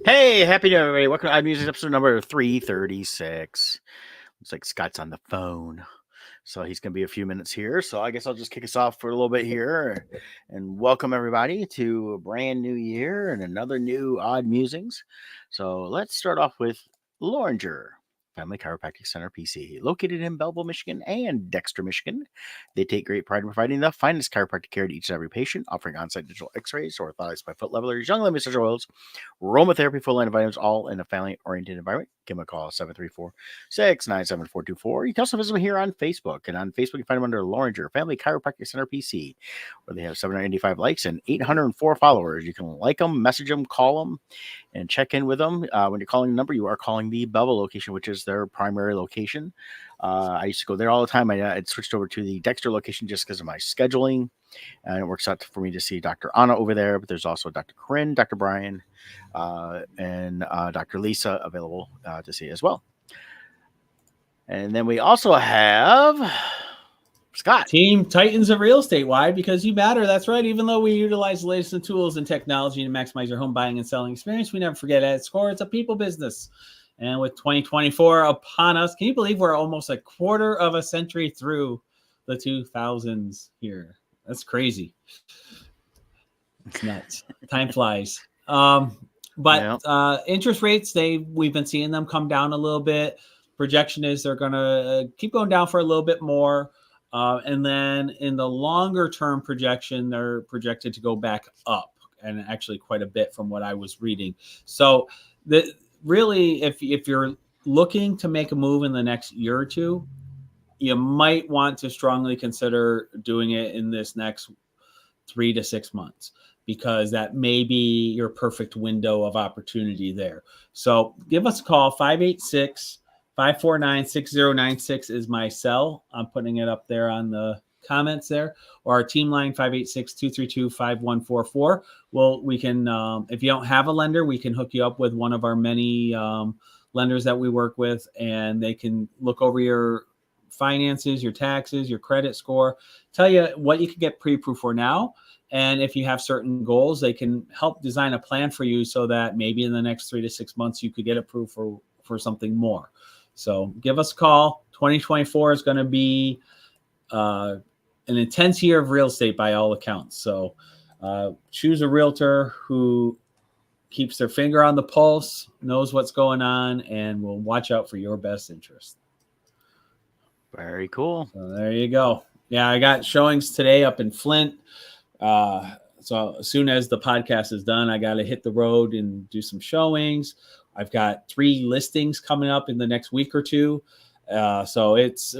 Hey, happy New Year, everybody. Welcome to Musings episode number 336. Looks like Scott's on the phone. So he's going to be a few minutes here. So I guess I'll just kick us off for a little bit here and welcome everybody to a brand new year and another new Odd Musings. So let's start off with Loringer Family Chiropractic Center PC, located in Belleville, Michigan and Dexter, Michigan. They take great pride in providing the finest chiropractic care to each and every patient, offering on-site digital x-rays, orthotics by foot levelers, young limb essential oils, aromatherapy, full line of vitamins, all in a family-oriented environment. Give them a call, 734-697-424. You can also visit them here on Facebook. And on Facebook, you find them under Loringer Family Chiropractic Center PC, where they have 785 likes and 804 followers. You can like them, message them, call them, and check in with them. When you're calling the number, you are calling the Belleville location, which is their primary location. I used to go there all the time. I switched over to the Dexter location just because of my scheduling. And it works out for me to see Dr. Anna over there, but there's also Dr. Corinne, Dr. Brian, and Dr. Lisa available to see as well. And then we also have Scott. Team Titans of Real Estate. Why? Because you matter. That's right. Even though we utilize the latest in tools and technology to maximize your home buying and selling experience, we never forget at its core, it's a people business. And with 2024 upon us, can you believe we're almost a quarter of a century through the 2000s here? That's crazy. It's nuts. Time flies. Interest rates, we've been seeing them come down a little bit. Projection is they're going to keep going down for a little bit more. And then in the longer term projection, they're projected to go back up, and actually quite a bit from what I was reading. So really, if you're looking to make a move in the next year or two, you might want to strongly consider doing it in this next 3 to 6 months, because that may be your perfect window of opportunity there. So give us a call. 586-549-6096 is my cell. I'm putting it up there on the comments there, or our team line 586-232-5144. Well, we can, if you don't have a lender, we can hook you up with one of our many lenders that we work with, and they can look over your finances, your taxes, your credit score, tell you what you can get pre-approved for now. And if you have certain goals, they can help design a plan for you so that maybe in the next 3 to 6 months, you could get approved for something more. So give us a call. 2024 is going to be an intense year of real estate by all accounts. So choose a realtor who keeps their finger on the pulse, knows what's going on, and will watch out for your best interest. Very cool. So there you go. Yeah, I got showings today up in Flint. So as soon as the podcast is done, I got to hit the road and do some showings. I've got 3 listings coming up in the next week or two. So it's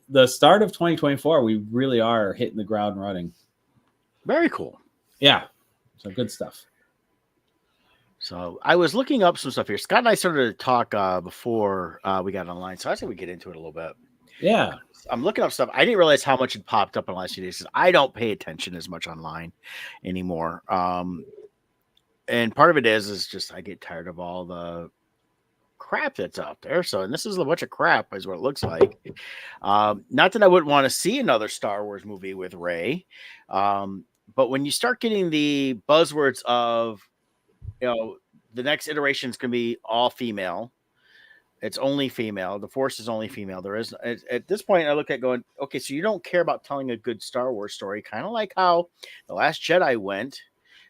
the start of 2024. We really are hitting the ground running. Very cool. Yeah. So good stuff. So I was looking up some stuff here. Scott and I started to talk before we got online. So I think we get into it a little bit. Yeah. I'm looking up stuff. I didn't realize how much had popped up in the last few days. I don't pay attention as much online anymore. And part of it is just I get tired of all the crap that's out there. So, and this is a bunch of crap is what it looks like. Not that I wouldn't want to see another Star Wars movie with Rey. But when you start getting the buzzwords of, the next iteration is going to be all female. It's only female. The Force is only female. There is, at this point, I look at going, okay, so you don't care about telling a good Star Wars story, kind of like how The Last Jedi went,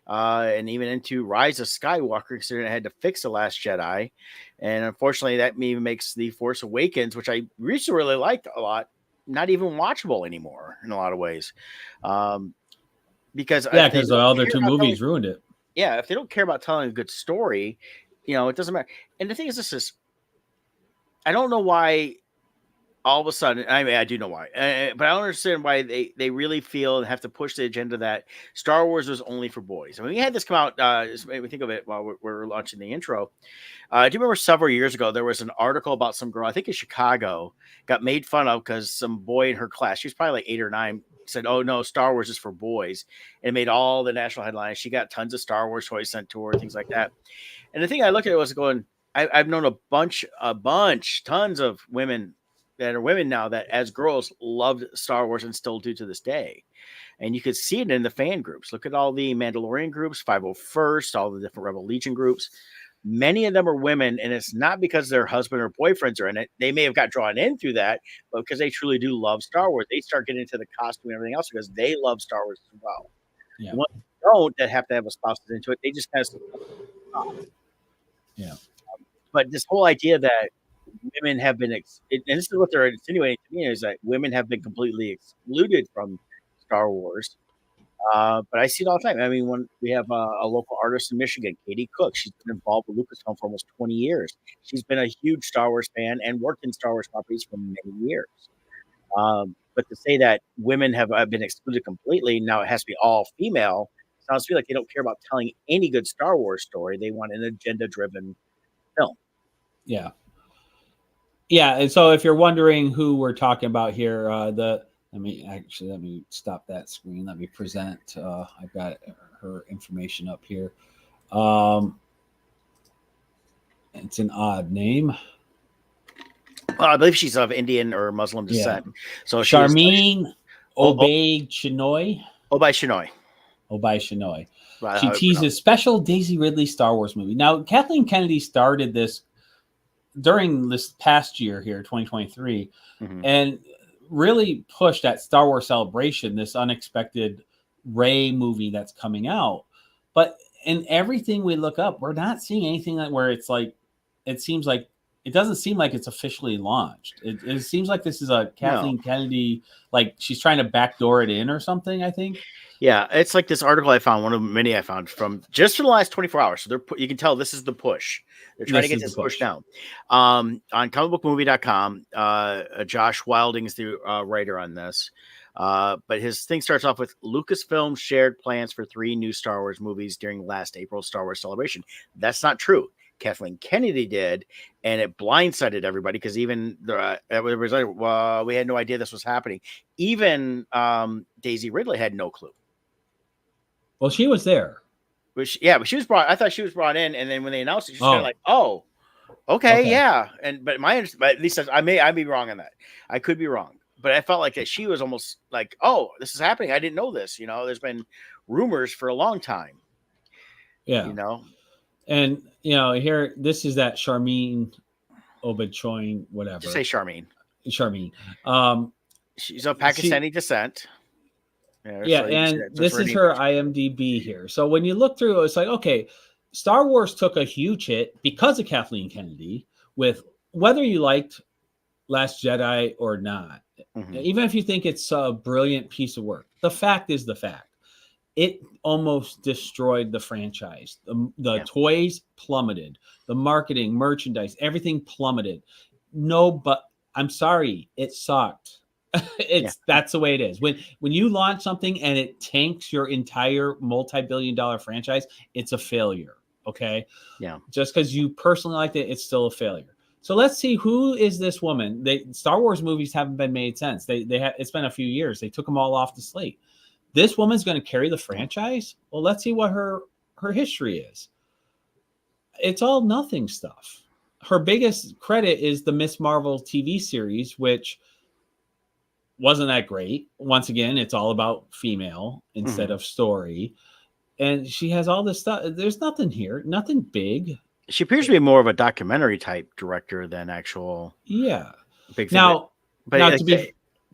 and even into Rise of Skywalker, considering I had to fix The Last Jedi. And unfortunately, that even makes The Force Awakens, which I recently really liked a lot, not even watchable anymore in a lot of ways. Because the other 2 movies ruined it. Yeah, if they don't care about telling a good story, it doesn't matter. And the thing is, this is, I don't know why all of a sudden, I mean, I do know why, but I don't understand why they really feel and have to push the agenda that Star Wars was only for boys. I mean, we had this come out, just made me think of it while we're launching the intro. I do remember several years ago, there was an article about some girl, I think in Chicago, got made fun of because some boy in her class, she was probably like 8 or 9, said, "Oh no, Star Wars is for boys," and it made all the national headlines. She got tons of Star Wars toys sent to her, things like that. And the thing I looked at was going, I've known a bunch, tons of women that are women now that as girls loved Star Wars and still do to this day. And you could see it in the fan groups. Look at all the Mandalorian groups, 501st, all the different Rebel Legion groups. Many of them are women, and it's not because their husband or boyfriends are in it. They may have got drawn in through that, but because they truly do love Star Wars, they start getting into the costume and everything else because they love Star Wars as well. Yeah. The ones that don't, that have to have a spouse into it, they just kind of Yeah. But this whole idea that women have been, and this is what they're insinuating to me, is that women have been completely excluded from Star Wars. But I see it all the time. I mean, when we have a local artist in Michigan, Katie Cook, she's been involved with Lucasfilm for almost 20 years. She's been a huge Star Wars fan and worked in Star Wars properties for many years. But to say that women have been excluded completely, now it has to be all female, sounds to me like they don't care about telling any good Star Wars story. They want an agenda-driven film. Yeah. Yeah. And so if you're wondering who we're talking about here, let me stop that screen. Let me present. I've got her information up here. It's an odd name. I believe she's of Indian or Muslim descent. Yeah. So Charmaine Obey Chinoy. Obai Shinoy. Obai Shinoy. Wow, She teases special Daisy Ridley Star Wars movie. Now, Kathleen Kennedy started this during this past year here, 2023, and really pushed at Star Wars Celebration, this unexpected Rey movie that's coming out. But in everything we look up, we're not seeing anything that where it's like, it seems like, it doesn't seem like it's officially launched. It seems like this is a Kathleen Kennedy, like she's trying to backdoor it in or something, I think. Yeah, it's like this article I found, one of many I found from just for the last 24 hours. So you can tell this is the push. They're trying to get this push down. On comicbookmovie.com, Josh Wilding's the writer on this. But his thing starts off with Lucasfilm shared plans for 3 new Star Wars movies during last April's Star Wars Celebration. That's not true. Kathleen Kennedy did, and it blindsided everybody because even we had no idea this was happening. Even Daisy Ridley had no clue. Well, she was there. But she was brought. I thought she was brought in, and then when they announced it, she's kind of like, "Oh, okay, yeah." But at least I may be wrong on that. I could be wrong, but I felt like that she was almost like, "Oh, this is happening. I didn't know this." There's been rumors for a long time. Yeah. And here, this is that Charmaine Obachoin, whatever. Just say Charmaine. Charmaine. She's of Pakistani descent. Yeah, and this is her IMDb here. So when you look through, it's like, okay, Star Wars took a huge hit because of Kathleen Kennedy, with whether you liked Last Jedi or not. Even if you think it's a brilliant piece of work, the fact is the fact. It almost destroyed the franchise. The toys plummeted. The marketing, merchandise, everything plummeted. But I'm sorry, it sucked. That's the way it is. When you launch something and it tanks your entire multi-billion-dollar franchise, it's a failure. Okay. Yeah. Just because you personally liked it, it's still a failure. So let's see, who is this woman? Star Wars movies haven't been made since. It's been a few years. They took them all off the slate. This woman's going to carry the franchise. Well, let's see what her history is. It's all nothing stuff. Her biggest credit is the Miss Marvel TV series, which wasn't that great. Once again, it's all about female instead of story. And she has all this stuff. There's nothing here, nothing big. She appears to be more of a documentary type director than actual. Yeah. Big now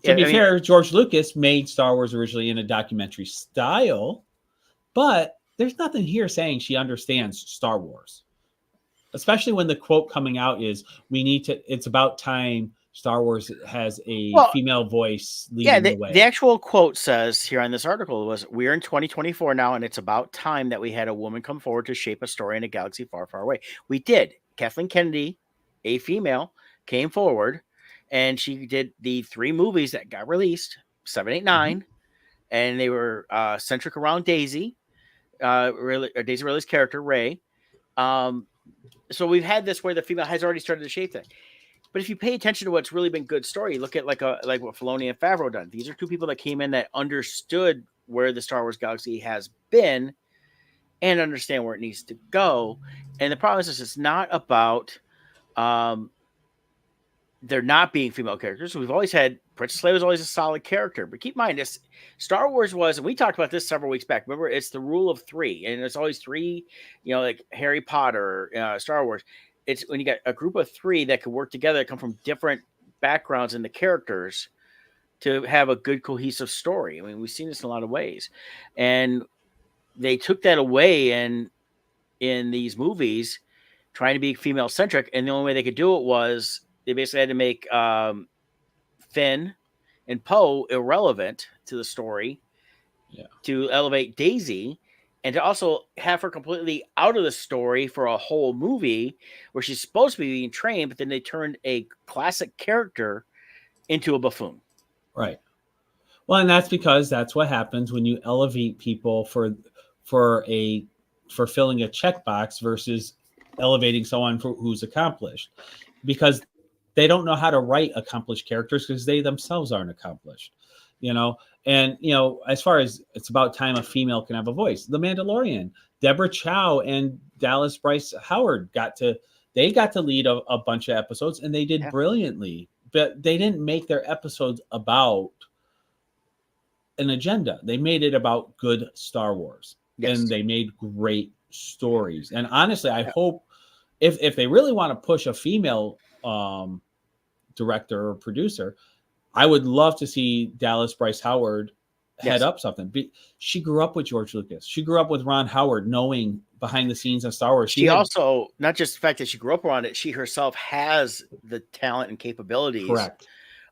to be fair, George Lucas made Star Wars originally in a documentary style, but there's nothing here saying she understands Star Wars. Especially when the quote coming out is, it's about time Star Wars has a female voice leading the way. The actual quote says here on this article was, "We're in 2024 now, and it's about time that we had a woman come forward to shape a story in a galaxy far, far away." We did. Kathleen Kennedy, a female, came forward, and she did the 3 movies that got released, 7, 8, 9, and they were centric around Daisy Ridley's character, Rey. So we've had this where the female has already started to shape that. But if you pay attention to what's really been good story, you look at like what Filoni and Favreau done. These are 2 people that came in that understood where the Star Wars galaxy has been and understand where it needs to go. And the problem is it's not about there not being female characters. We've always had Princess Leia was always a solid character, but keep in mind this Star Wars was, and we talked about this several weeks back. Remember, it's the rule of three, and it's always three. Like Harry Potter, Star Wars. It's when you got a group of three that could work together, come from different backgrounds in the characters to have a good cohesive story. I mean, we've seen this in a lot of ways, and they took that away in these movies, trying to be female centric, and the only way they could do it was they basically had to make Finn and Poe irrelevant to the story, to elevate Daisy, and to also have her completely out of the story for a whole movie where she's supposed to be being trained, but then they turned a classic character into a buffoon. Right. Well, and that's because that's what happens when you elevate people for filling a checkbox versus elevating someone who's accomplished, because they don't know how to write accomplished characters because they themselves aren't accomplished, And, as far as it's about time a female can have a voice, The Mandalorian, Deborah Chow and Dallas Bryce Howard got to lead a bunch of episodes, and they did brilliantly, but they didn't make their episodes about an agenda. They made it about good Star Wars, and they made great stories. And honestly, I hope if they really want to push a female director or producer, I would love to see Dallas Bryce Howard head up something. She grew up with George Lucas. She grew up with Ron Howard, knowing behind the scenes of Star Wars. She also, not just the fact that she grew up around it, she herself has the talent and capabilities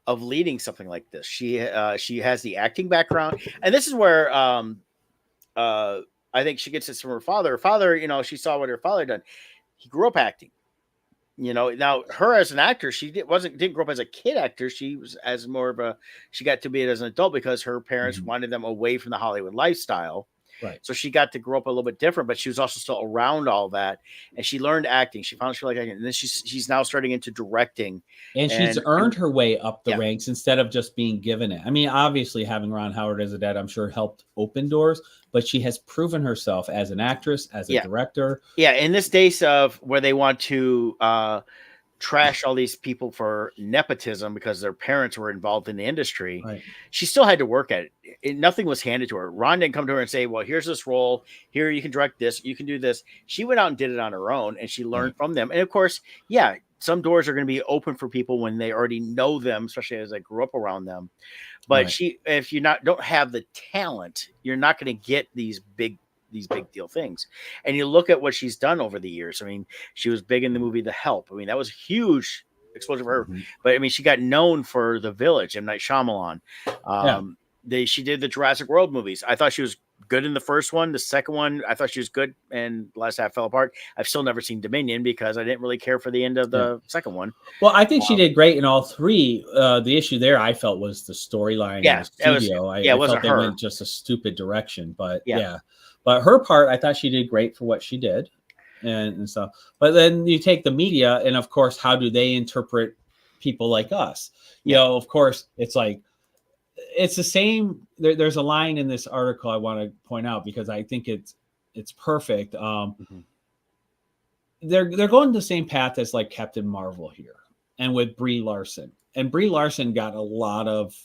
of leading something like this. She has the acting background, and this is where I think she gets this from her father. Her father, she saw what her father done. He grew up acting. Now her as an actor, she didn't grow up as a kid actor. She was as more of she got to be it as an adult because her parents wanted them away from the Hollywood lifestyle. Right. So she got to grow up a little bit different, but she was also still around all that, and she learned acting. She found she liked acting, and then she's now starting into directing, and she's earned her way up the ranks instead of just being given it. I mean, obviously having Ron Howard as a dad, I'm sure helped open doors, but she has proven herself as an actress, as a director. Yeah, in this days of where they want to trash all these people for nepotism because their parents were involved in the industry, she still had to work at it. Nothing was handed to her. Ron didn't come to her and say, well, here's this role. Here, you can direct this. You can do this. She went out and did it on her own, and she learned from them. And of course, some doors are going to be open for people when they already know them, especially as they grew up around them. But if you don't have the talent, you're not going to get these big deal things. And you look at what she's done over the years. I mean, she was big in the movie The Help. I mean, that was a huge exposure for her. But I mean, she got known for The Village, M. Night Shyamalan. She did the Jurassic World movies. I thought she was good in the first one. The second one, I thought she was good, and the last half fell apart. I've still never seen Dominion because I didn't really care for the end of the second one. Well, I think she did great in all three. The issue there, I felt, was the storyline in the studio. I felt they went just a stupid direction, but But her part, I thought she did great for what she did and stuff. But then you take the media, and of course, how do they interpret people like us? Of course, it's like, it's the same. There's a line in this article I want to point out because I think it's perfect. They're going the same path as like Captain Marvel here, and with Brie Larson. And Brie Larson got a lot of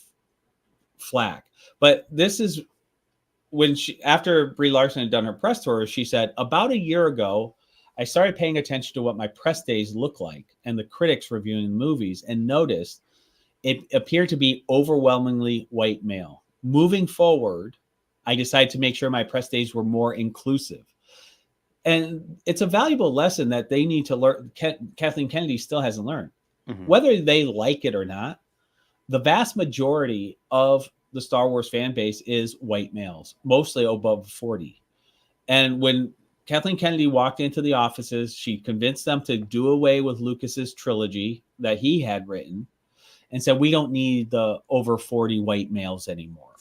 flack, but this is when after Brie Larson had done her press tour, she said, about a year ago, I started paying attention to what my press days look like and the critics reviewing movies, and noticed it appeared to be overwhelmingly white male. Moving forward, I decided to make sure my press days were more inclusive. And it's a valuable lesson that they need to learn. Kathleen Kennedy still hasn't learned. Whether they like it or not, the vast majority of the Star Wars fan base is white males, mostly above 40. And when Kathleen Kennedy walked into the offices, she convinced them to do away with Lucas's trilogy that he had written, and said, we don't need the over 40 white males anymore.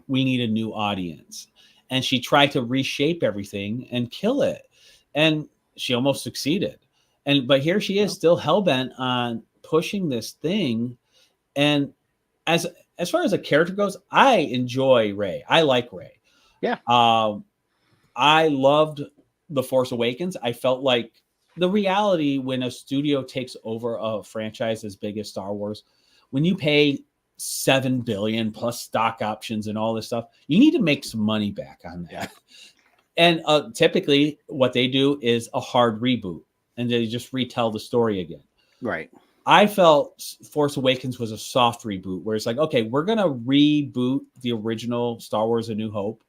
We need a new audience. And she tried to reshape everything and kill it. And she almost succeeded. But here she is, still hell-bent on pushing this thing. And as far as a character goes, I enjoy Rey. I like Rey. Yeah. I loved The Force Awakens. I felt like the reality when a studio takes over a franchise as big as Star Wars, when you pay $7 billion plus stock options and all this stuff. You need to make some money back on that. Yeah. And typically what they do is a hard reboot and they just retell the story again. Right. I felt Force Awakens was a soft reboot where it's like, okay, we're going to reboot the original Star Wars A New Hope,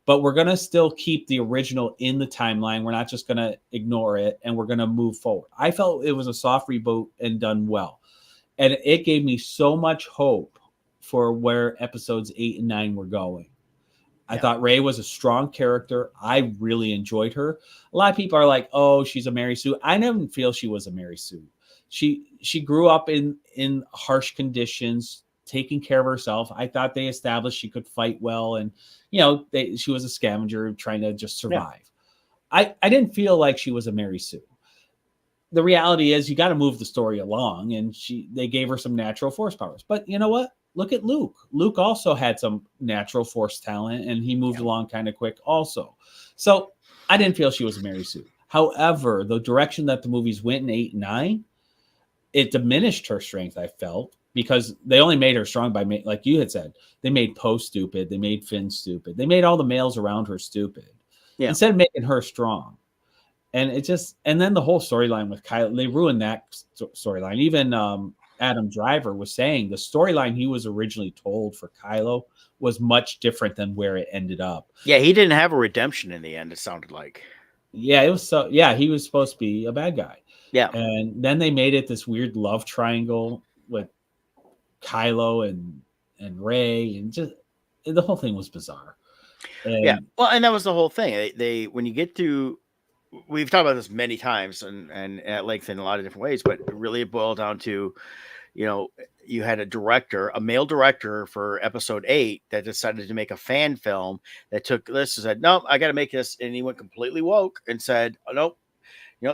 but we're going to still keep the original in the timeline. We're not just going to ignore it and we're going to move forward. I felt it was a soft reboot and done well. And it gave me so much hope for where episodes 8 and 9 were going. I thought Rey was a strong character. I really enjoyed her. A lot of people are like, oh, she's a Mary Sue. I didn't feel she was a Mary Sue. She grew up in harsh conditions, taking care of herself. I thought they established she could fight well. And, she was a scavenger trying to just survive. Yeah. I didn't feel like she was a Mary Sue. The reality is you got to move the story along, and they gave her some natural force powers. But you know what? Look at Luke. Luke also had some natural force talent, and he moved along kind of quick also. So I didn't feel she was a Mary Sue. However, the direction that the movies went in 8 and 9, it diminished her strength, I felt, because they only made her strong by, like you had said, they made Poe stupid. They made Finn stupid. They made all the males around her stupid instead of making her strong. And and then the whole storyline with Kylo, they ruined that storyline. Even Adam Driver was saying the storyline he was originally told for Kylo was much different than where it ended up. Yeah, he didn't have a redemption in the end, it sounded like. Yeah, it was so. Yeah, he was supposed to be a bad guy. Yeah. And then they made it this weird love triangle with Kylo and Rey, and just the whole thing was bizarre. And, well, and that was the whole thing. They when you get to, we've talked about this many times and at length in a lot of different ways, but it really boiled down to, you had a male director for episode 8 that decided to make a fan film that took this and said, no, I got to make this. And he went completely woke and said, oh, nope,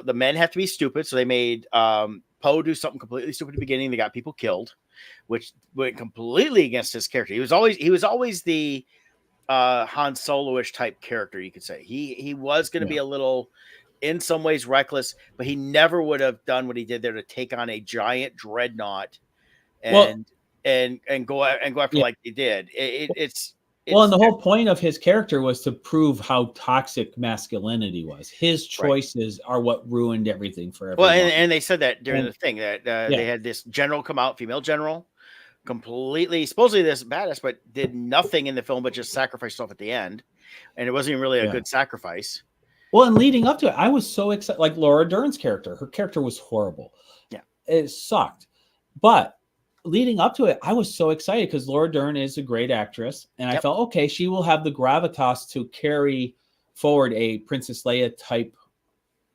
the men have to be stupid. So they made Poe do something completely stupid at the beginning. They got people killed, which went completely against his character. He was always the Han Solo-ish type character, you could say. He was going to be a little, in some ways, reckless, but he never would have done what he did there to take on a giant dreadnought and go after like he did. It's and the whole point of his character was to prove how toxic masculinity was. His choices are what ruined everything for everyone. Well, and they said that during the thing that they had this general come out, female general, completely supposedly this badass, but did nothing in the film but just sacrifice stuff at the end, and it wasn't even really a good sacrifice. Well, and leading up to it, I was so excited. Like Laura Dern's character, her character was horrible. Yeah, it sucked. But leading up to it, I was so excited because Laura Dern is a great actress, and I felt okay. She will have the gravitas to carry forward a Princess Leia type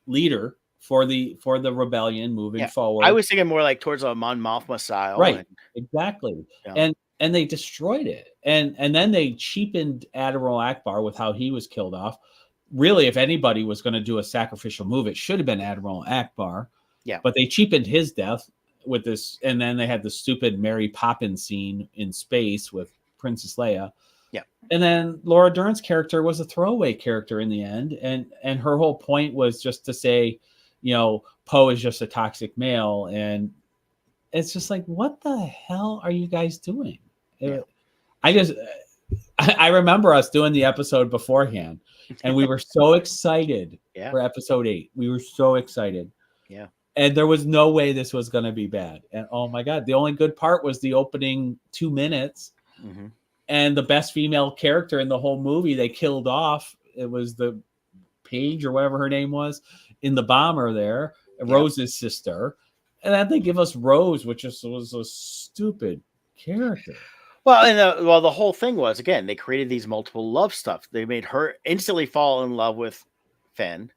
leader for the rebellion moving forward. I was thinking more like towards a Mon Mothma style, right? Exactly, and they destroyed it, and then they cheapened Admiral Akbar with how he was killed off. Really, if anybody was going to do a sacrificial move, it should have been Admiral Akbar. Yeah, but they cheapened his death with this, and then they had the stupid Mary Poppins scene in space with Princess Leia. Yeah, and then Laura Dern's character was a throwaway character in the end, and her whole point was just to say, Poe is just a toxic male, and it's just like, what the hell are you guys doing? Yeah. I remember us doing the episode beforehand, and we were so excited for episode 8. We were so excited. Yeah. And there was no way this was going to be bad. And oh my God, the only good part was the opening 2 minutes. Mm-hmm. And the best female character in the whole movie they killed off. It was the Paige or whatever her name was in the bomber there, Rose's sister. And then they give us Rose, which was a stupid character. Well, and the whole thing was, again, they created these multiple love stuff. They made her instantly fall in love with Finn.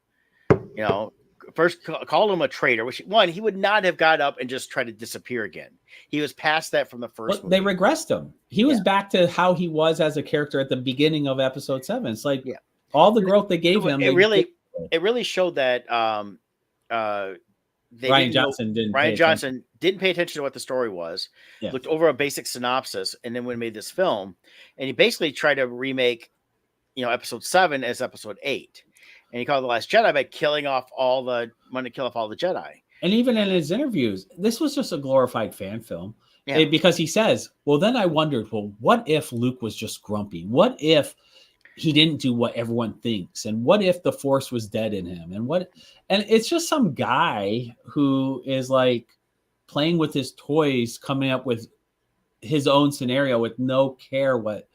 First called him a traitor, which he would not have got up and just tried to disappear again. He was past that from the first movie. They regressed him. He was back to how he was as a character at the beginning of episode 7. It's like all the growth they gave him. It really showed that Rian Johnson didn't pay attention to what the story was, looked over a basic synopsis, and then when he made this film, and he basically tried to remake, episode 7 as episode 8. And he called The Last Jedi by killing off all the Jedi. And even in his interviews, this was just a glorified fan film. Yeah. because he says, well, then I wondered, well, what if Luke was just grumpy? What if he didn't do what everyone thinks? And what if the Force was dead in him? And it's just some guy who is like playing with his toys, coming up with his own scenario with no care what.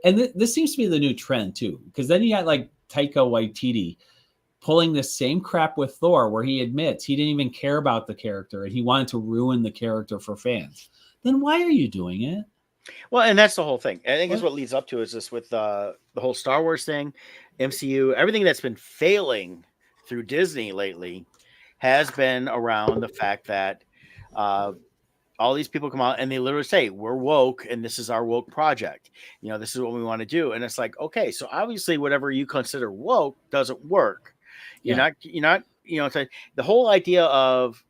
And this seems to be the new trend too, because then you got like Taika Waititi pulling the same crap with Thor, where he admits he didn't even care about the character and he wanted to ruin the character for fans. Then why are you doing it? Well, and that's the whole thing. I think is What? what leads up to is this with the whole Star Wars thing, MCU, everything that's been failing through Disney lately has been around the fact that uh, all these people come out and they literally say we're woke and this is our woke project. This is what we want to do, and it's like, okay, so obviously whatever you consider woke doesn't work. Yeah. You're not. The whole idea of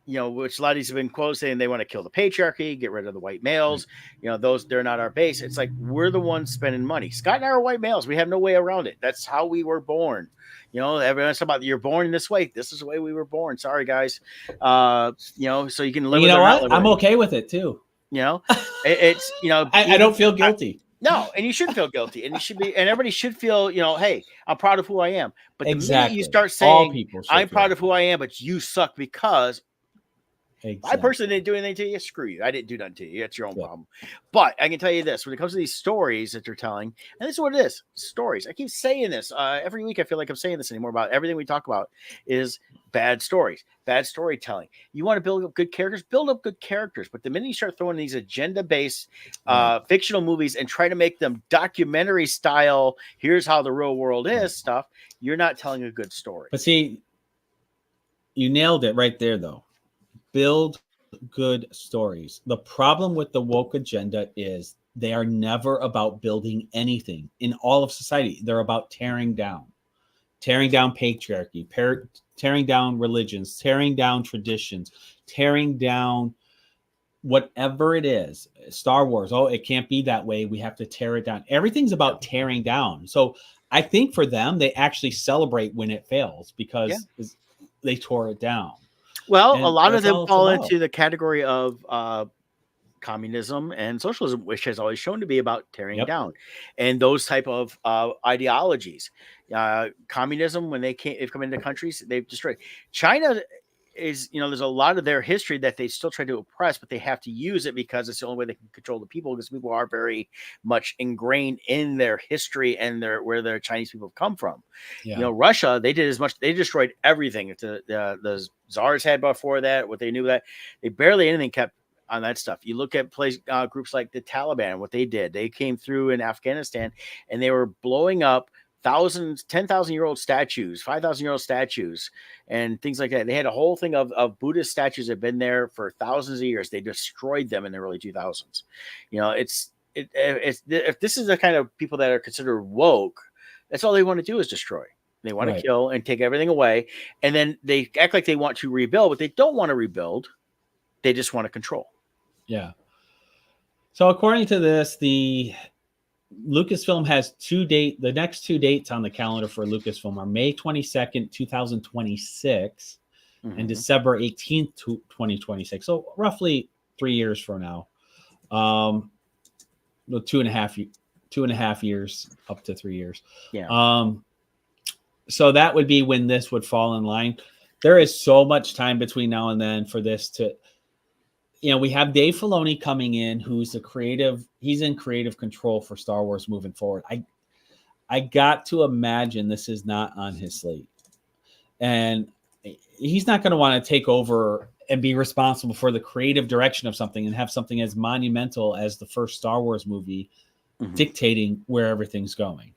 which a lot of these have been quotes saying they want to kill the patriarchy, get rid of the white males. Those they're not our base. It's like we're the ones spending money. Scott and I are white males. We have no way around it. That's how we were born. Everyone's talking about you're born in this way. This is the way we were born. Sorry, guys. So you can live. You with know it or not what? live with I'm it. okay with it too. It's I don't feel guilty. No, and you shouldn't feel guilty, and you should be, and everybody should feel, hey, I'm proud of who I am. But the minute you Exactly. start All saying people should I'm feel proud that of who way. I am, but you suck because I Exactly. personally didn't do anything to you. Screw you. I didn't do nothing to you. That's your own Yeah. problem. But I can tell you this: when it comes to these stories that they're telling, and this is what it is: stories. I keep saying this every week. I feel like I'm saying this anymore about everything we talk about is bad stories, bad storytelling. You want to build up good characters, build up good characters. But the minute you start throwing these agenda-based Right. fictional movies and try to make them documentary style, here's how the real world is stuff, you're not telling a good story. But see, you nailed it right there, though. Build good stories. The problem with the woke agenda is they are never about building anything in all of society. They're about tearing down patriarchy, tearing down religions, tearing down traditions, tearing down whatever it is. Star Wars, oh, it can't be that way. We have to tear it down. Everything's about tearing down. So I think for them, they actually celebrate when it fails because they tore it down. Well, And a lot of that's them all it's fall about. into the category of communism and socialism, which has always shown to be about tearing down, and those type of ideologies. Communism, when they've come into countries, they've destroyed. China is, there's a lot of their history that they still try to oppress, but they have to use it because it's the only way they can control the people, because people are very much ingrained in their history and where their Chinese people have come from. Russia, they did as much. They destroyed everything the czars had before that. What they knew, that they barely anything kept on that stuff. You look at groups like the Taliban, what they did. They came through in Afghanistan and they were blowing up 10,000-year-old statues, 5,000-year-old statues, and things like that. They had a whole thing of Buddhist statues that have been there for thousands of years. They destroyed them in the early 2000s. If this is the kind of people that are considered woke, that's all they want to do is destroy. They want to kill and take everything away, and then they act like they want to rebuild, but they don't want to rebuild. They just want to control. Yeah. So according to this, the Lucasfilm has the next 2 dates on the calendar for Lucasfilm are May 22nd, 2026 and December 18th, 2026. So roughly 3 years from now. 2.5 years, up to 3 years. Yeah. So that would be when this would fall in line. There is so much time between now and then for this to, we have Dave Filoni coming in, who's he's in creative control for Star Wars moving forward. I got to imagine this is not on his slate. And he's not going to want to take over and be responsible for the creative direction of something and have something as monumental as the first Star Wars movie dictating where everything's going.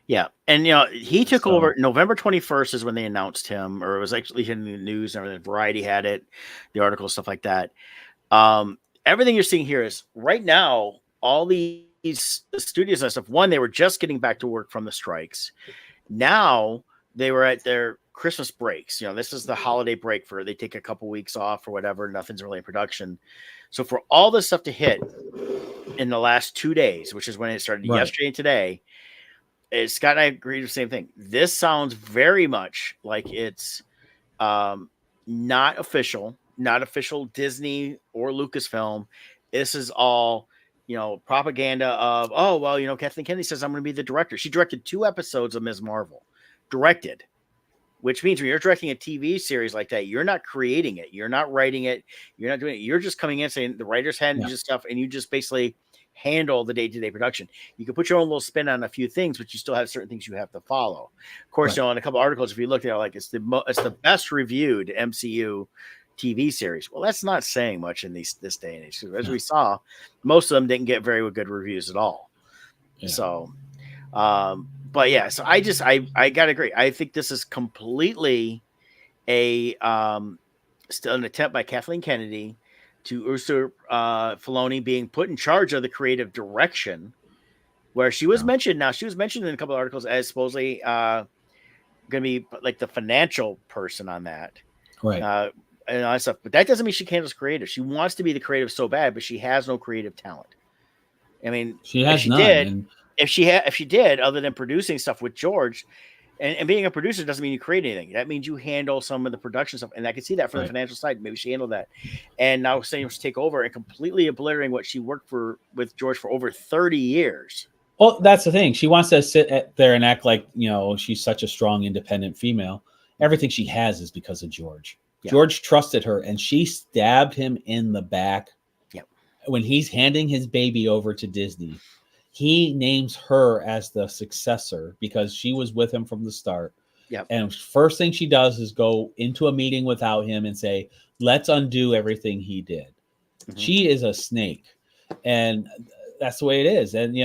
Yeah. And, he took over November 21st is when they announced him, or it was actually in the news and everything. Variety had it, the article, stuff like that. Everything you're seeing here is right now, all these studios and stuff, one, they were just getting back to work from the strikes. Now they were at their Christmas breaks. This is the holiday break they take a couple weeks off or whatever. Nothing's really in production. So for all this stuff to hit in the last 2 days, which is when it started yesterday and today, Scott and I agreed with the same thing. This sounds very much like it's not official. not official Disney or Lucasfilm. This is all, propaganda of, oh, well, Kathleen Kennedy says I'm going to be the director. She directed 2 episodes of Ms. Marvel. Directed. Which means when you're directing a TV series like that, you're not creating it. You're not writing it. You're not doing it. You're just coming in saying the writers hadn't used stuff, and you just basically handle the day-to-day production. You can put your own little spin on a few things, but you still have certain things you have to follow. Of course, in a couple articles, if you look at it, like it's the best reviewed MCU TV series. Well, that's not saying much in this day and age. As we saw, most of them didn't get very good reviews at all. Yeah. So, but yeah, so I gotta agree. I think this is completely a still an attempt by Kathleen Kennedy to usurp Filoni being put in charge of the creative direction, where she was mentioned. Now she was mentioned in a couple of articles as supposedly going to be like the financial person on that, right? And all that stuff. But that doesn't mean she can't just creative. She wants to be the creative so bad, but she has no creative talent. I mean, she has none. If she did, other than producing stuff with George, and being a producer doesn't mean you create anything. That means you handle some of the production stuff, and I can see that from the financial side. Maybe she handled that, and now saying to take over and completely obliterating what she worked with George for over 30 years. Well, that's the thing. She wants to sit there and act like she's such a strong, independent female. Everything she has is because of George. Yeah. George trusted her, and she stabbed him in the back. Yep. When he's handing his baby over to Disney. He names her as the successor because she was with him from the start. Yep. And first thing she does is go into a meeting without him and say, let's undo everything he did. Mm-hmm. She is a snake. And that's the way it is. And,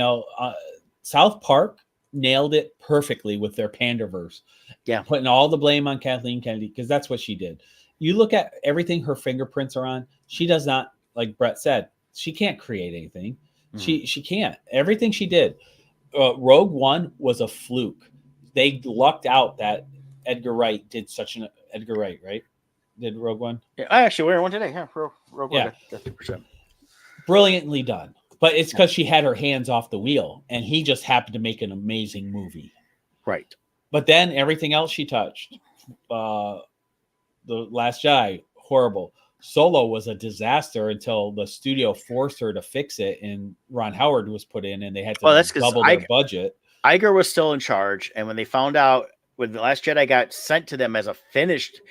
South Park nailed it perfectly with their Panderverse. Yeah. Putting all the blame on Kathleen Kennedy because that's what she did. You look at everything her fingerprints are on. She does not, like Brett said, she can't create anything. She can't. Everything she did. Rogue One was a fluke. They lucked out that Edgar Wright did such an Edgar Wright, right? Did Rogue One? Yeah, I actually wear one today. Yeah, Rogue One. That's 2%. Brilliantly done. But it's because she had her hands off the wheel, and he just happened to make an amazing movie. Right. But then everything else she touched, The Last Jedi, horrible. Solo was a disaster until the studio forced her to fix it, and Ron Howard was put in, and they had to double their budget. Iger was still in charge, and when they found out when The Last Jedi got sent to them as a finished,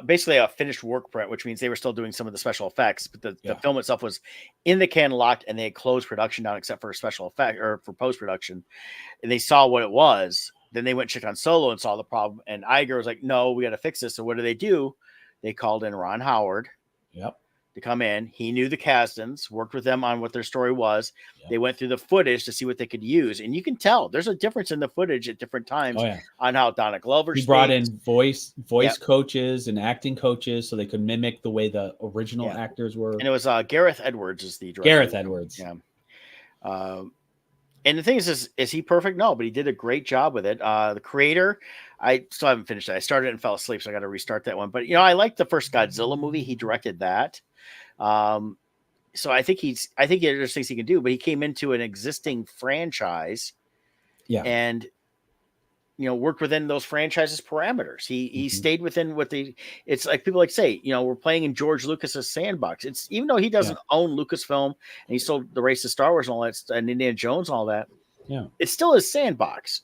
basically a finished work print, which means they were still doing some of the special effects, but the film itself was in the can locked, and they had closed production down except for special effect or for post production, and they saw what it was. Then they went and checked on Solo and saw the problem, and Iger was like, "No, we got to fix this." So what do? They called in Ron Howard. Yep. To come in. He knew the Kasdans, worked with them on what their story was. Yep. They went through the footage to see what they could use. And you can tell there's a difference in the footage at different times on how Donna Glover speaks. He brought in voice coaches and acting coaches so they could mimic the way the original actors were. And it was Gareth Edwards is the director. Gareth Edwards. Yeah. And the thing is he perfect? No, but he did a great job with it. The creator, I still haven't finished it. I started and fell asleep, so I got to restart that one. But, I liked the first Godzilla movie. He directed that. So I think there's things he can do, but he came into an existing franchise and, worked within those franchises parameters. He stayed within it's like people like say, we're playing in George Lucas's sandbox. It's even though he doesn't own Lucasfilm and he sold the race to Star Wars and all that and Indiana Jones and all that. Yeah. It's still his sandbox.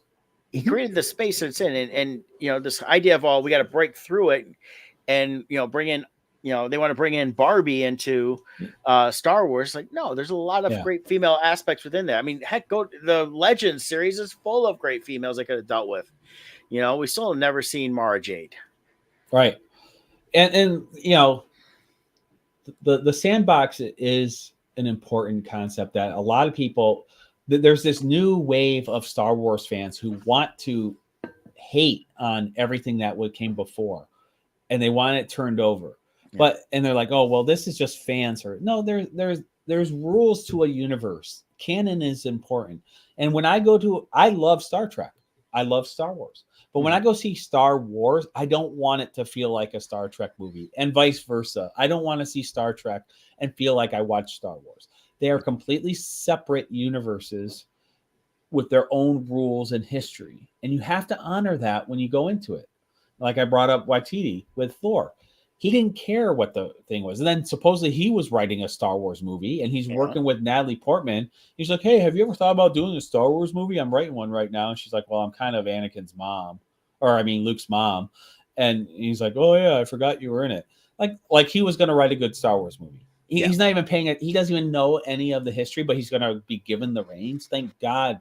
He created the space that it's in. And this idea of, we got to break through it and, bring in, they want to bring in Barbie into Star Wars. Like, no, there's a lot of great female aspects within that. I mean, heck, the Legends series is full of great females they could have dealt with. We still have never seen Mara Jade. Right. And the sandbox is an important concept that a lot of people, there's this new wave of Star Wars fans who want to hate on everything that came before, and they want it turned over. And they're like, oh, well, this is just fans. No, there's rules to a universe. Canon is important. And when I love Star Trek. I love Star Wars. But when I go see Star Wars, I don't want it to feel like a Star Trek movie and vice versa. I don't want to see Star Trek and feel like I watch Star Wars. They are completely separate universes with their own rules and history. And you have to honor that when you go into it. Like I brought up Waititi with Thor. he didn't care what the thing was. And then supposedly he was writing a Star Wars movie, and he's working with Natalie Portman. He's like, hey, have you ever thought about doing a Star Wars movie? I'm writing one right now. And she's like, well, I'm kind of Anakin's mom, or I mean, Luke's mom. And he's like, oh yeah, I forgot you were in it. Like he was going to write a good Star Wars movie. He's not even paying it. He doesn't even know any of the history, but he's going to be given the reins. Thank God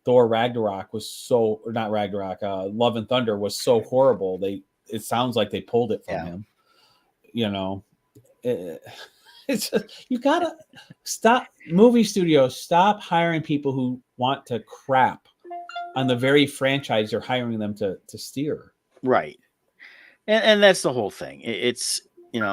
Thor Ragnarok was so, or not Ragnarok, Love and Thunder was so horrible. It sounds like they pulled it from him. You know, it's you gotta stop. Movie studios, stop hiring people who want to crap on the very franchise you're hiring them to steer. Right, and that's the whole thing. It's and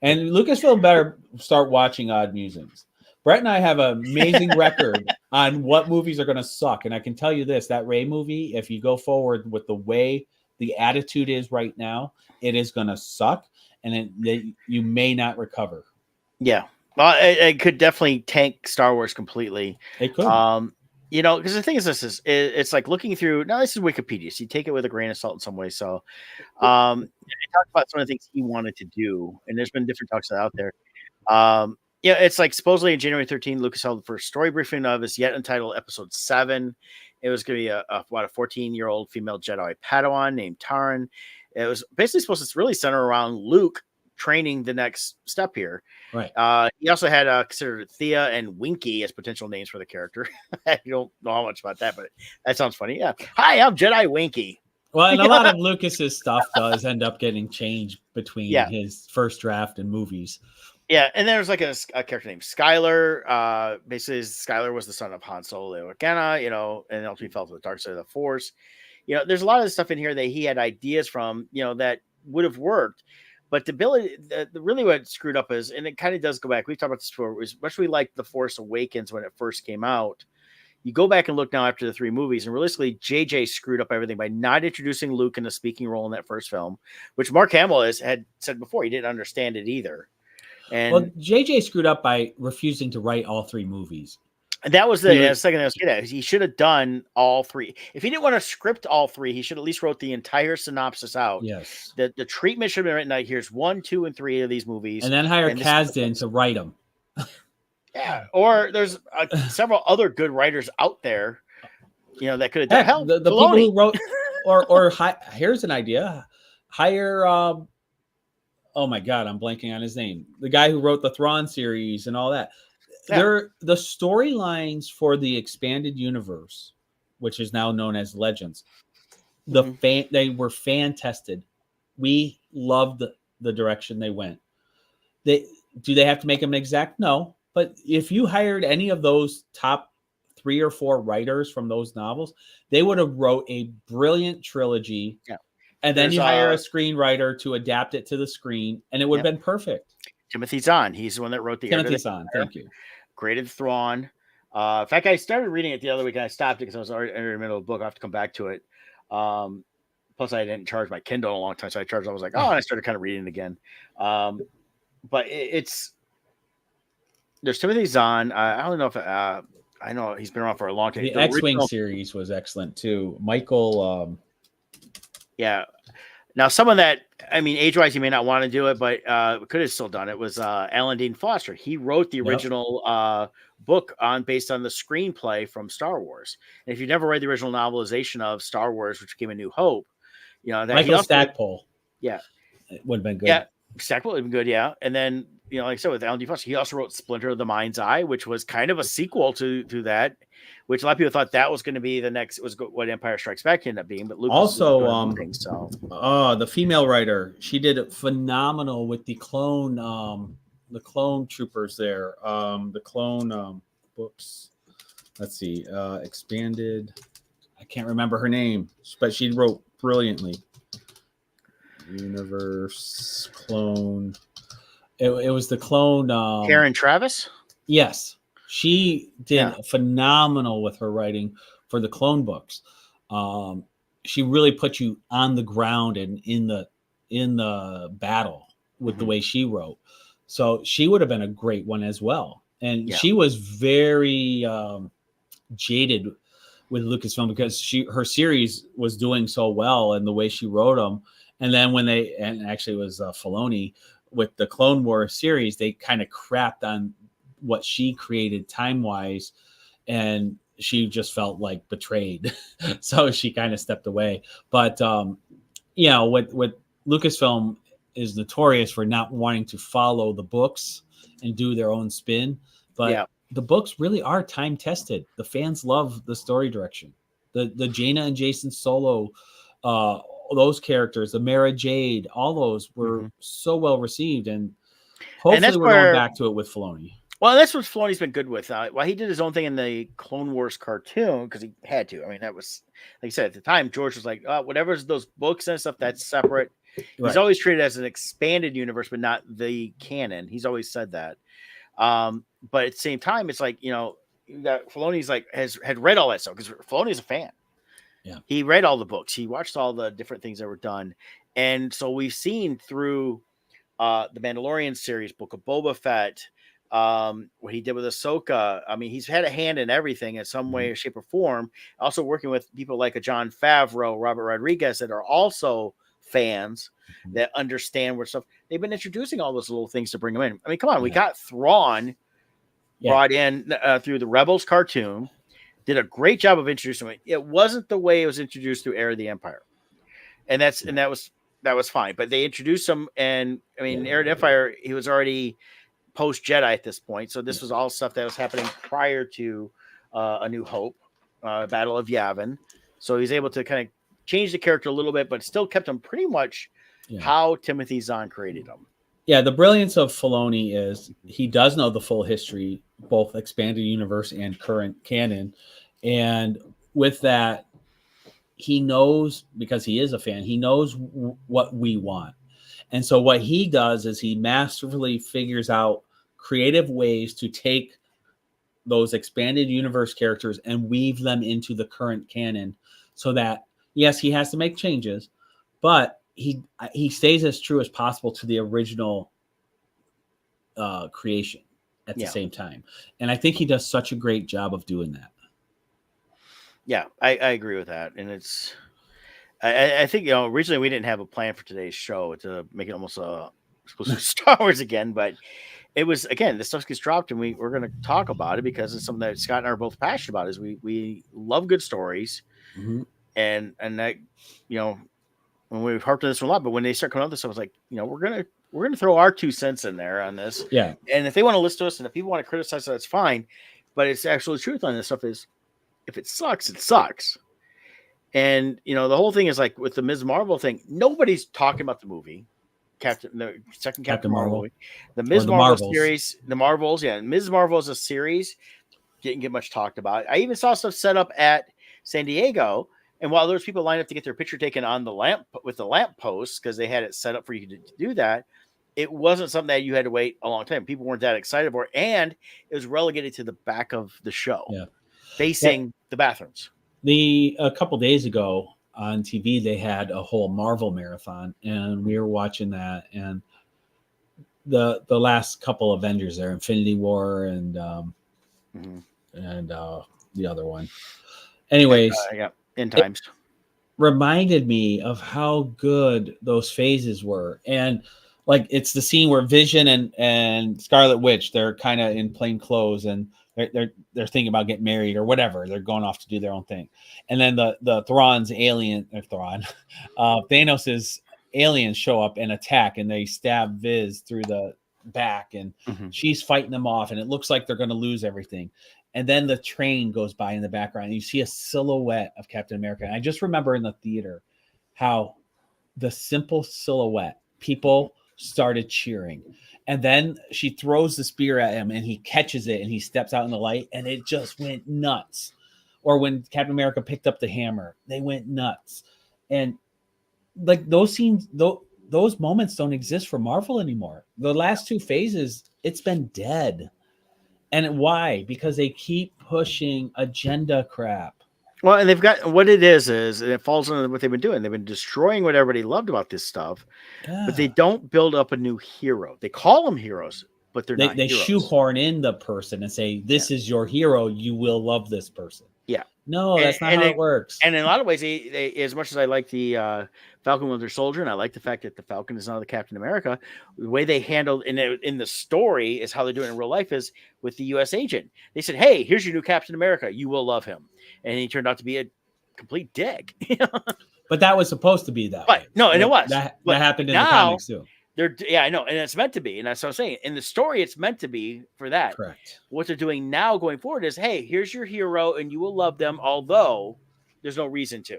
Lucasfilm better start watching Odd Musings. Brett and I have an amazing record on what movies are going to suck, and I can tell you this: that Rey movie, if you go forward with the way the attitude is right now, it is going to suck, and you may not recover. Yeah, well, it could definitely tank Star Wars completely. It could, because the thing is, it's like looking through. Now, this is Wikipedia, so you take it with a grain of salt in some way. So, he talked about some of the things he wanted to do, and there's been different talks out there. It's like supposedly on January 13th, Lucas held the first story briefing of his yet untitled Episode 7. It was going to be a 14-year-old female Jedi Padawan named Taryn. It was basically supposed to really center around Luke training the next step here. Right. He also had considered Thea and Winky as potential names for the character. I don't know how much about that, but that sounds funny. Yeah. Hi, I'm Jedi Winky. Well, and a lot of Lucas's stuff does end up getting changed between his first draft and movies. Yeah, and there's like a character named Skylar. Basically, Skylar was the son of Han Solo Leocanna, and ultimately fell to the dark side of the Force. There's a lot of stuff in here that he had ideas from, that would have worked. But the ability, really what screwed up is, and it kind of does go back, we've talked about this before, was much we liked The Force Awakens when it first came out. You go back and look now after the 3 movies, and realistically, JJ screwed up everything by not introducing Luke in a speaking role in that first film, which Mark Hamill had said before, he didn't understand it either. And JJ screwed up by refusing to write all 3 movies. And that was the second thing I was getting at. He should have done all 3. If he didn't want to script all 3, he should at least wrote the entire synopsis out. Yes. The treatment should have been written out. Here's 1, 2, and 3 of these movies. And then hire Kasdan to write them. Yeah. Or there's several other good writers out there, that could have done. Hell, the people who wrote, or here's an idea. Hire, oh my God, I'm blanking on his name. The guy who wrote the Thrawn series and all that. Yeah. The storylines for the expanded universe, which is now known as Legends, they were fan tested. We loved the direction they went. Do they have to make them exact? No, but if you hired any of those top 3 or 4 writers from those novels, they would have wrote a brilliant trilogy. Yeah. And then you hire a screenwriter to adapt it to the screen, and it would have been perfect. Timothy Zahn, he's the one that wrote the Timothy Zahn, thank you. Created Thrawn. In fact, I started reading it the other week and I stopped it because I was already in the middle of the book. I have to come back to it. Plus, I didn't charge my Kindle in a long time, so I was like, and I started kind of reading it again. But there's Timothy Zahn. I don't know if I know he's been around for a long time. The X-Wing series was excellent too. Michael. Yeah. Now, someone that, age-wise, you may not want to do it, but could have still done it, was Alan Dean Foster. He wrote the original book based on the screenplay from Star Wars. And if you've never read the original novelization of Star Wars, which became A New Hope, that Michael Stackpole. Yeah. It would have been good. Yeah. Stackpole would have been good, yeah. And then, like I said, with Alan Dean Foster, he also wrote Splinter of the Mind's Eye, which was kind of a sequel to that, which a lot of people thought that was going to be the next, was what Empire Strikes Back ended up being. But Lucas also, the female writer, she did it phenomenal with the clone troopers there. The clone books. Let's see, expanded. I can't remember her name, but she wrote brilliantly. Universe clone. It was the clone. Karen Travis. Yes. She did phenomenal with her writing for the clone books. She really put you on the ground and in the battle with the way she wrote. So she would have been a great one as well. And she was very jaded with Lucasfilm because her series was doing so well and the way she wrote them. And then and actually it was Filoni with the Clone Wars series, they kind of crapped on what she created time wise, and she just felt like betrayed. So she kind of stepped away. But what Lucasfilm is notorious for not wanting to follow the books and do their own spin, but Yeah. the books really are time tested. The fans love the story direction. The Jaina and Jason Solo, uh, those characters, the Mara Jade, all those were so well received, and And that's hopefully we're going where, back to it with Filoni. well, that's what Filoni's been good with. While he did his own thing in the Clone Wars cartoon, because he had to. I mean, that was, like I said, at the time, George was like, whatever's those books and stuff, that's separate. Right. He's always treated it as an expanded universe, but not the canon. He's always said that. But at the same time, it's like, that Filoni's like had read all that stuff, because Filoni's a fan. Yeah. He read all the books. He watched all the different things that were done. And so we've seen through the Mandalorian series, Book of Boba Fett, what he did with Ahsoka. I mean, he's had a hand in everything in some way, shape, or form. Also working with people like a John Favreau, Robert Rodriguez, that are also fans that understand what stuff. They've been introducing all those little things to bring them in. I mean, come on, we got Thrawn brought in through the Rebels cartoon. Did a great job of introducing it. It wasn't the way it was introduced through Heir of the Empire, and that was fine. But they introduced him, and I mean, Heir of the Empire, he was already post Jedi at this point, so this was all stuff that was happening prior to A New Hope, Battle of Yavin. So he's able to kind of change the character a little bit, but still kept him pretty much how Timothy Zahn created him. Yeah, the brilliance of Filoni is he does know the full history, both expanded universe and current canon. And with that, he knows, because he is a fan, he knows what we want. And so what he does is he masterfully figures out creative ways to take those expanded universe characters and weave them into the current canon, so that, yes, he has to make changes, but he stays as true as possible to the original creation at the same time. And I think he does such a great job of doing that. Yeah, I agree with that. And I think, originally we didn't have a plan for today's show to make it almost supposed to be Star Wars again, but it was, again, this stuff gets dropped and we're going to talk about it because it's something that Scott and I are both passionate about. Is we love good stories, and that, when we've harped on this one a lot, but when they start coming out with this, I was like, we're gonna throw our 2 cents in there on this. Yeah. And if they want to listen to us, and if people want to criticize it, that's fine. But it's actually the truth on this stuff is, if it sucks, it sucks. And the whole thing is like with the Ms. Marvel thing, nobody's talking about the movie. The second Captain Marvel movie. The Ms. Marvel series, the Marvels, Ms. Marvel is a series, didn't get much talked about. I even saw stuff set up at San Diego. And while there's people lined up to get their picture taken on the lamp with the lamp posts, because they had it set up for you to do that, it wasn't something that you had to wait a long time. People weren't that excited for it, and it was relegated to the back of the show, facing the bathrooms. A couple days ago on TV, they had a whole Marvel marathon, and we were watching that. And the last couple Avengers there, Infinity War and the other one. Anyways, in times, reminded me of how good those phases were. And like, it's the scene where Vision and Scarlet Witch, they're kind of in plain clothes and they're thinking about getting married or whatever. They're going off to do their own thing. And then the Thanos's aliens show up and attack, and they stab Viz through the back, and she's fighting them off, and it looks like they're going to lose everything. And then the train goes by in the background, and you see a silhouette of Captain America. And I just remember in the theater how the simple silhouette, people started cheering. And then she throws the spear at him, and he catches it, and he steps out in the light, and it just went nuts. Or when Captain America picked up the hammer, they went nuts. And like those scenes, those moments don't exist for Marvel anymore. The last 2 phases, it's been dead. And why? Because they keep pushing agenda crap. Well, and they've got, what it is, and it falls under what they've been doing. They've been destroying what everybody loved about this stuff, but they don't build up a new hero. They call them heroes, but they're They not they heroes. shoehorn in the person and say, "This is your hero. You will love this person." Yeah. No, that's not how it works. And in a lot of ways, they as much as I like the Falcon Winter Soldier, and I like the fact that the Falcon is now the Captain America, the way they handled in the story is how they do it in real life is with the U.S. agent. They said, "Hey, here's your new Captain America. You will love him," and he turned out to be a complete dick. But that was supposed to be that But way. no, and it was. That But happened in the now comics too. yeah, I know, and it's meant to be, and that's what I'm saying. In the story, it's meant to be for that. Correct. What they're doing now, going forward, is hey, here's your hero, and you will love them, although there's no reason to.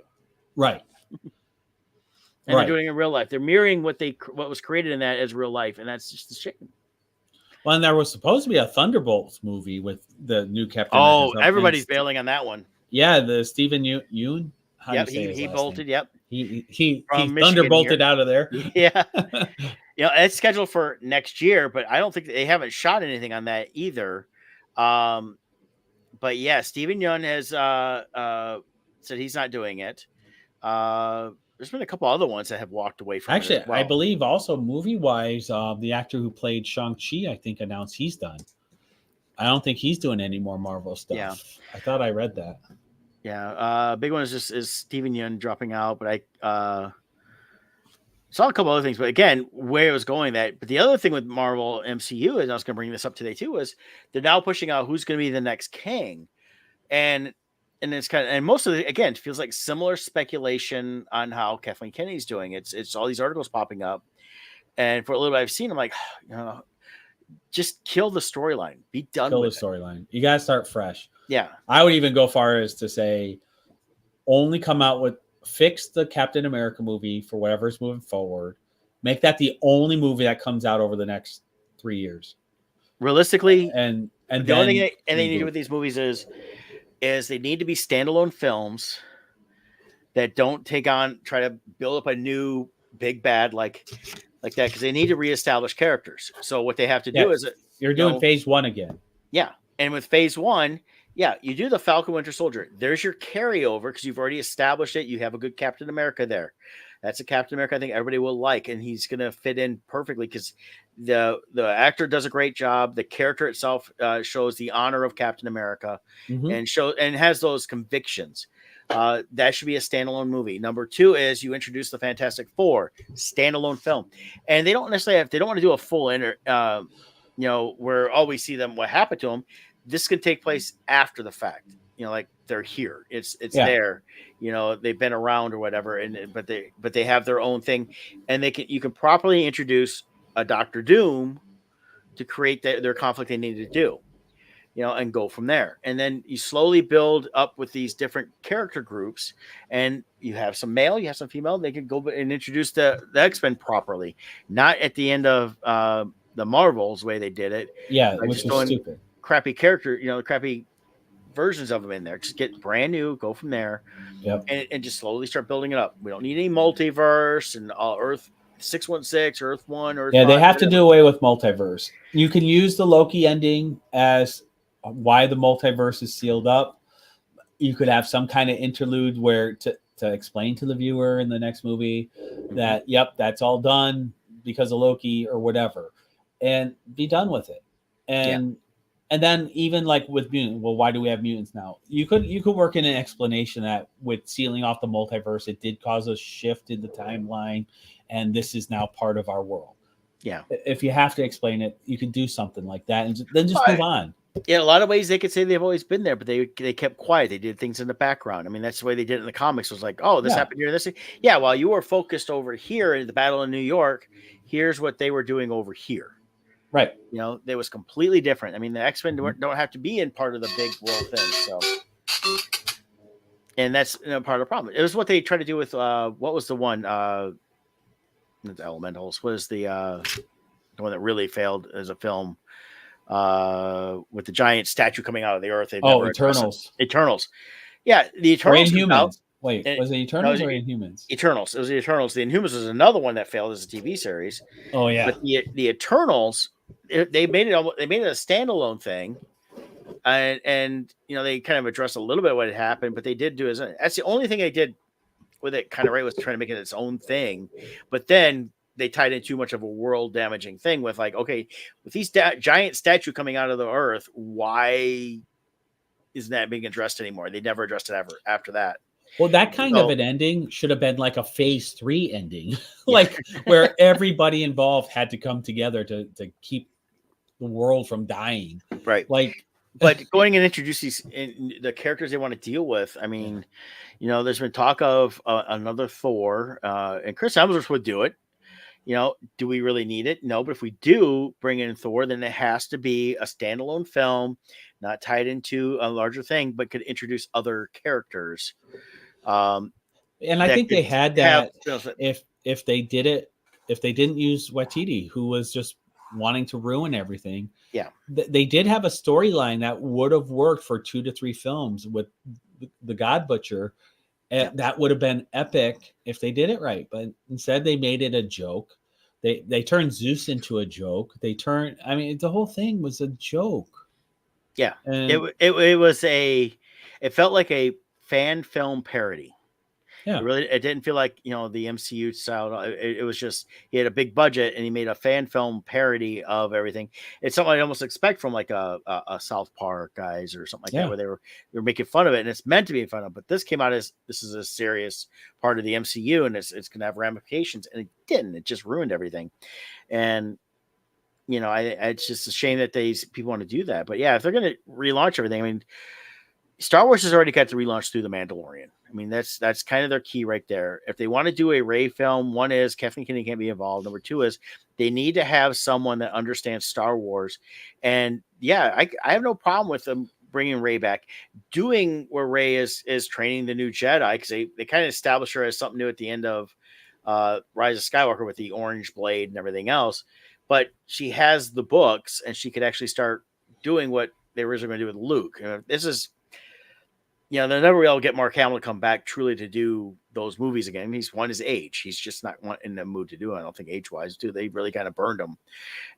Right. And they're doing it in real life. They're mirroring what was created in that as real life, and that's just a shame. Well, and there was supposed to be a Thunderbolts movie with the new Captain Oh, America. everybody's bailing on that one. Yeah, the Stephen Yeun. Yep, he bolted. Name? Yep, he thunderbolted out of there. Yeah. It's scheduled for next year, but I don't think they haven't shot anything on that either. But yeah, Stephen Yeun has said he's not doing it. There's been a couple other ones that have walked away from Actually, it as well. I believe also movie-wise, the actor who played Shang-Chi, I think, announced he's done. I don't think he's doing any more Marvel stuff. Yeah. I thought I read that. Yeah, big one is Stephen Yeun dropping out, but I saw a couple other things. But again, where it was going but the other thing with Marvel MCU, and I was going to bring this up today too, is they're now pushing out who's going to be the next king, and it's kind of, and most of it again feels like similar speculation on how Kathleen Kennedy's doing. It's all these articles popping up, and for a little bit I've seen, I'm like, just kill the storyline, be done with the storyline. You got to start fresh. Yeah, I would even go far as to say, only come out with fix the Captain America movie for whatever's moving forward. Make that the only movie that comes out over the next 3 years. Realistically, and the only thing they need to do with these movies is they need to be standalone films that don't try to build up a new big bad like that, because they need to reestablish characters. So what they have to do is you're doing phase 1 again. Yeah, and with phase 1. Yeah, you do the Falcon Winter Soldier. There's your carryover because you've already established it. You have a good Captain America there. That's a Captain America I think everybody will like, and he's going to fit in perfectly because the actor does a great job. The character itself shows the honor of Captain America, and has those convictions. That should be a standalone movie. Number 2 is you introduce the Fantastic Four, standalone film, and they don't necessarily they don't want to do a full where all we see them, what happened to them. This can take place after the fact, like they're here. It's there, they've been around or whatever. But they have their own thing, and you can properly introduce a Dr. Doom to create their conflict they need to do, and go from there. And then you slowly build up with these different character groups, and you have some male, you have some female. They can go and introduce the X-Men properly, not at the end of the Marvels way they did it. Yeah, which was stupid. Crappy character, crappy versions of them in there. Just get brand new, go from there, and just slowly start building it up. We don't need any multiverse and Earth 616, Earth 1, Earth 5, they have to do away with multiverse. You can use the Loki ending as why the multiverse is sealed up. You could have some kind of interlude where to explain to the viewer in the next movie that, that's all done because of Loki or whatever, and be done with it. And then even like with mutants, well, why do we have mutants now? You could work in an explanation that with sealing off the multiverse, it did cause a shift in the timeline, and this is now part of our world. Yeah. If you have to explain it, you can do something like that, and then just move on. Yeah, a lot of ways they could say they've always been there, but they kept quiet. They did things in the background. I mean, that's the way they did it in the comics. It was like, oh, this happened here, this. Yeah, while you were focused over here in the Battle in New York, here's what they were doing over here. Right. They was completely different. I mean, the X-Men don't have to be in part of the big world thing. So, and that's part of the problem. It was what they tried to do with what was the one? The Elementals was the one that really failed as a film with the giant statue coming out of the earth. Eternals. Eternals. Yeah, the Eternals. Inhumans. Wait, was it Eternals or Inhumans? Eternals. It was the Eternals. The Inhumans was another one that failed as a TV series. Oh yeah. But the Eternals, they made it a standalone thing, and they kind of addressed a little bit of what had happened, but they did that's the only thing they did with it kind of right was trying to make it its own thing. But then they tied in too much of a world damaging thing with like, okay, with these giant statue coming out of the earth, why isn't that being addressed anymore? They never addressed it ever after that. Well, that kind of So an ending should have been like a phase 3 ending, yeah, like where everybody involved had to come together to keep the world from dying. right. Like, But going and introduce the characters they want to deal with. I yeah. mean, there's been talk of another Thor, and Chris Hemsworth would do it. Do we really need it? No, but if we do bring in Thor, then it has to be a standalone film, not tied into a larger thing, but could introduce other characters. Um, And I that think could they had have, that if they did it, if they didn't use Waititi, who was just wanting to ruin everything, yeah, they did have a storyline that would have worked for 2 to 3 films with the God Butcher. yeah, That would have been epic if they did it right. But instead, they made it a joke. They turned Zeus into a joke. I mean, the whole thing was a joke. yeah. It And it was it felt like a fan film parody. yeah, It didn't feel like the MCU style. It was just he had a big budget and he made a fan film parody of everything. It's something I almost expect from like a South Park guys or something like that, yeah. where they were making fun of it and it's meant to be fun of. But this came out as this is a serious part of the MCU and it's going to have ramifications, and it didn't. It just ruined everything. And it's just a shame that these people want to do that. But yeah, if they're going to relaunch everything, I mean, Star Wars has already got the relaunch through The Mandalorian. I mean, that's kind of their key right there. If they want to do a Rey film, one is Kathleen Kennedy can't be involved. Number two is they need to have someone that understands Star Wars. And yeah, I have no problem with them bringing Rey back, doing where Rey is training the new Jedi, because they kind of establish her as something new at the end of Rise of Skywalker with the orange blade and everything else. But she has the books and she could actually start doing what they were originally going to do with Luke. This is they'll never be able to get Mark Hamill to come back truly to do those movies again. He's won his age. He's just not in the mood to do it. I don't think age-wise, too. They really kind of burned him.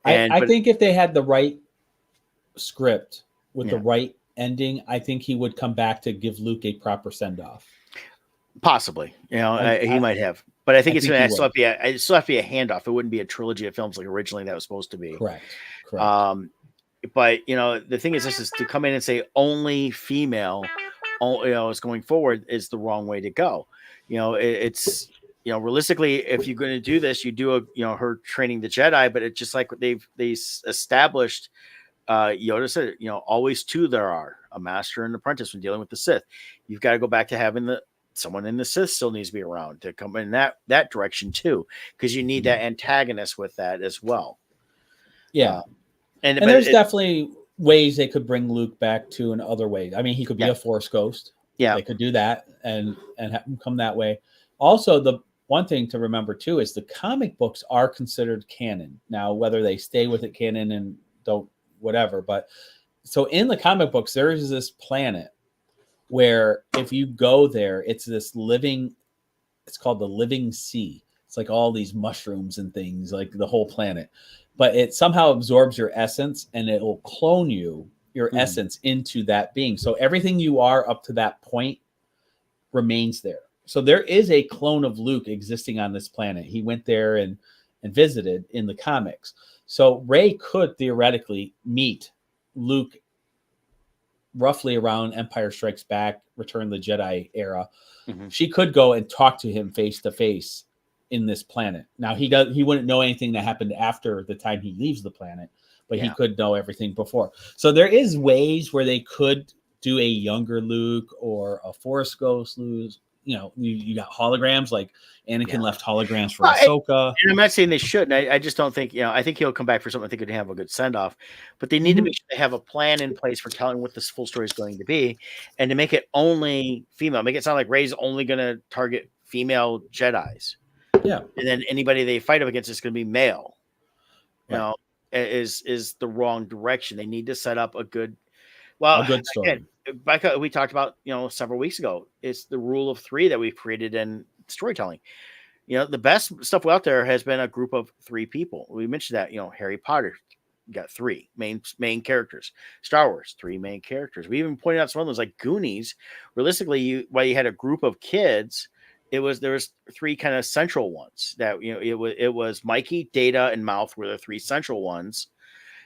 I think if they had the right script with the yeah, right ending, I think he would come back to give Luke a proper send off. possibly. He might have. But I think I it's think going he to still have to be a handoff. It wouldn't be a trilogy of films like originally that was supposed to be. Correct. But the thing is, this is to come in and say only female, is going forward is the wrong way to go. It's realistically, if you're going to do this, you do her training the Jedi, but it's just like they established. Yoda said, always two there are, a master and an apprentice when dealing with the Sith. You've got to go back to having someone in the Sith still needs to be around to come in that direction too, because you need that antagonist with that as well. Yeah. And there's definitely ways they could bring Luke back to in other ways. I mean, he could be a Force ghost. Yeah. They could do that and have him come that way. Also, the one thing to remember too is the comic books are considered canon. Now, whether they stay with it canon and don't, whatever. But so in the comic books, there is this planet where if you go there, it's called the Living Sea. It's like all these mushrooms and things, like the whole planet. But it somehow absorbs your essence and it will clone your essence into that being. So everything you are up to that point remains there. So there is a clone of Luke existing on this planet. He went there and visited in the comics. So Rey could theoretically meet Luke roughly around Empire Strikes Back, Return of the Jedi era. Mm-hmm. She could go and talk to him face to face in this planet. Now he wouldn't know anything that happened after the time he leaves the planet, but he could know everything before. So there is ways where they could do a younger Luke or a Force ghost Luke. You got holograms, like Anakin left holograms for Ahsoka. And I'm not saying they shouldn't. I just don't think, I think he'll come back for something I think could have a good send off, but they need to make sure they have a plan in place for telling what this full story is going to be, and to make it only female, make it sound like Rey's only going to target female Jedis. Yeah. And then anybody they fight up against is going to be male. Is the wrong direction. They need to set up a good story. Again, like we talked about, several weeks ago, it's the rule of three that we've created in storytelling. The best stuff out there has been a group of three people. We mentioned that, Harry Potter got three main characters. Star Wars, three main characters. We even pointed out some of those like Goonies. Realistically, you had a group of kids there was three kind of central ones that it was Mikey, Data, and Mouth were the three central ones,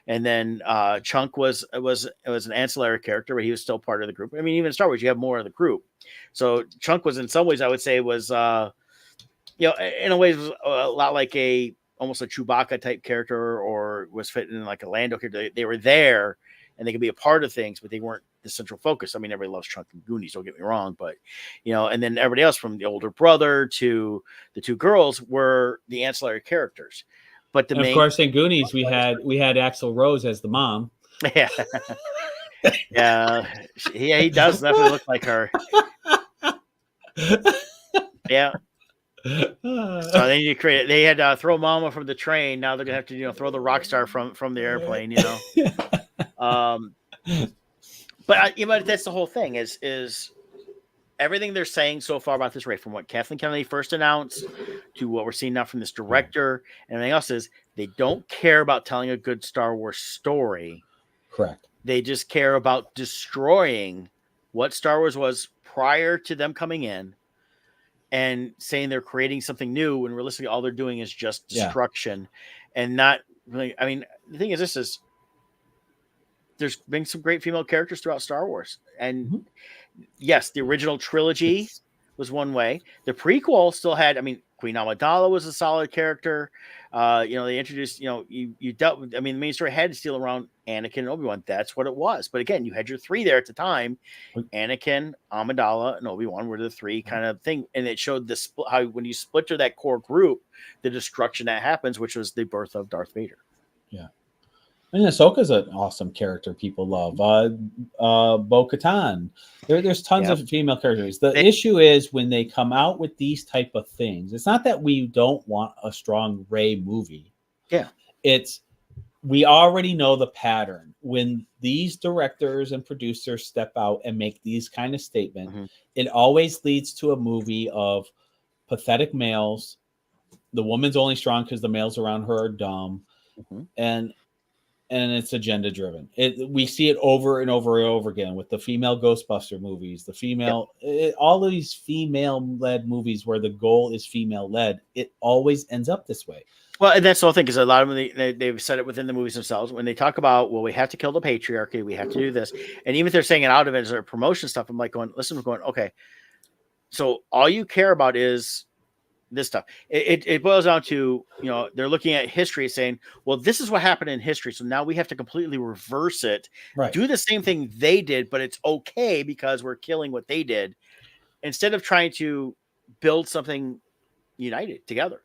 and then Chunk was an ancillary character, but he was still part of the group. I mean, even in Star Wars, you have more of the group. So Chunk was in some ways, I would say, was in a way, it was a lot like almost a Chewbacca type character, or was fitting in like a Lando character. They were there and they could be a part of things, but they weren't the central focus. I mean, everybody loves Chunk and Goonies, don't get me wrong, but and then everybody else from the older brother to the two girls were the ancillary characters. But the And of main, course, in Goonies, we had Axl Rose as the mom. yeah, yeah, he does definitely look like her. Yeah. So then they had to throw Mama from the train. Now they're gonna have to throw the rock star from the airplane. But that's the whole thing is everything they're saying so far about this race, from what Kathleen Kennedy first announced to what we're seeing now from this director and everything else, is they don't care about telling a good Star Wars story. Correct. They just care about destroying what Star Wars was prior to them coming in, and saying they're creating something new when realistically all they're doing is just destruction. And not really. I mean, the thing is, there's been some great female characters throughout Star Wars, and yes, the original trilogy was one way. The prequel still had, I mean, Queen Amidala was a solid character. They introduced, you dealt with, I mean, the main story had to steal around Anakin and Obi-Wan. That's what it was. But again, you had your three there at the time. Anakin, Amidala, and Obi-Wan were the three kind of thing. And it showed how when you split to that core group, the destruction that happens, which was the birth of Darth Vader. Yeah. And Ahsoka's an awesome character people love. Bo-Katan. There's tons of female characters. The issue is when they come out with these type of things, it's not that we don't want a strong Rey movie. Yeah. It's we already know the pattern. When these directors and producers step out and make these kind of statements, it always leads to a movie of pathetic males. The woman's only strong because the males around her are dumb. And it's agenda driven. We see it over and over and over again with the female Ghostbuster movies, all of these female led movies where the goal is female led. It always ends up this way. Well, and that's the whole thing, because a lot of them, they've said it within the movies themselves when they talk about, well, we have to kill the patriarchy, we have to do this, and even if they're saying it out of it as their promotion stuff, I'm like going, okay, so all you care about is this stuff. It boils down to, they're looking at history saying, well, this is what happened in history, so now we have to completely reverse it, do the same thing they did, but it's okay because we're killing what they did, instead of trying to build something united together.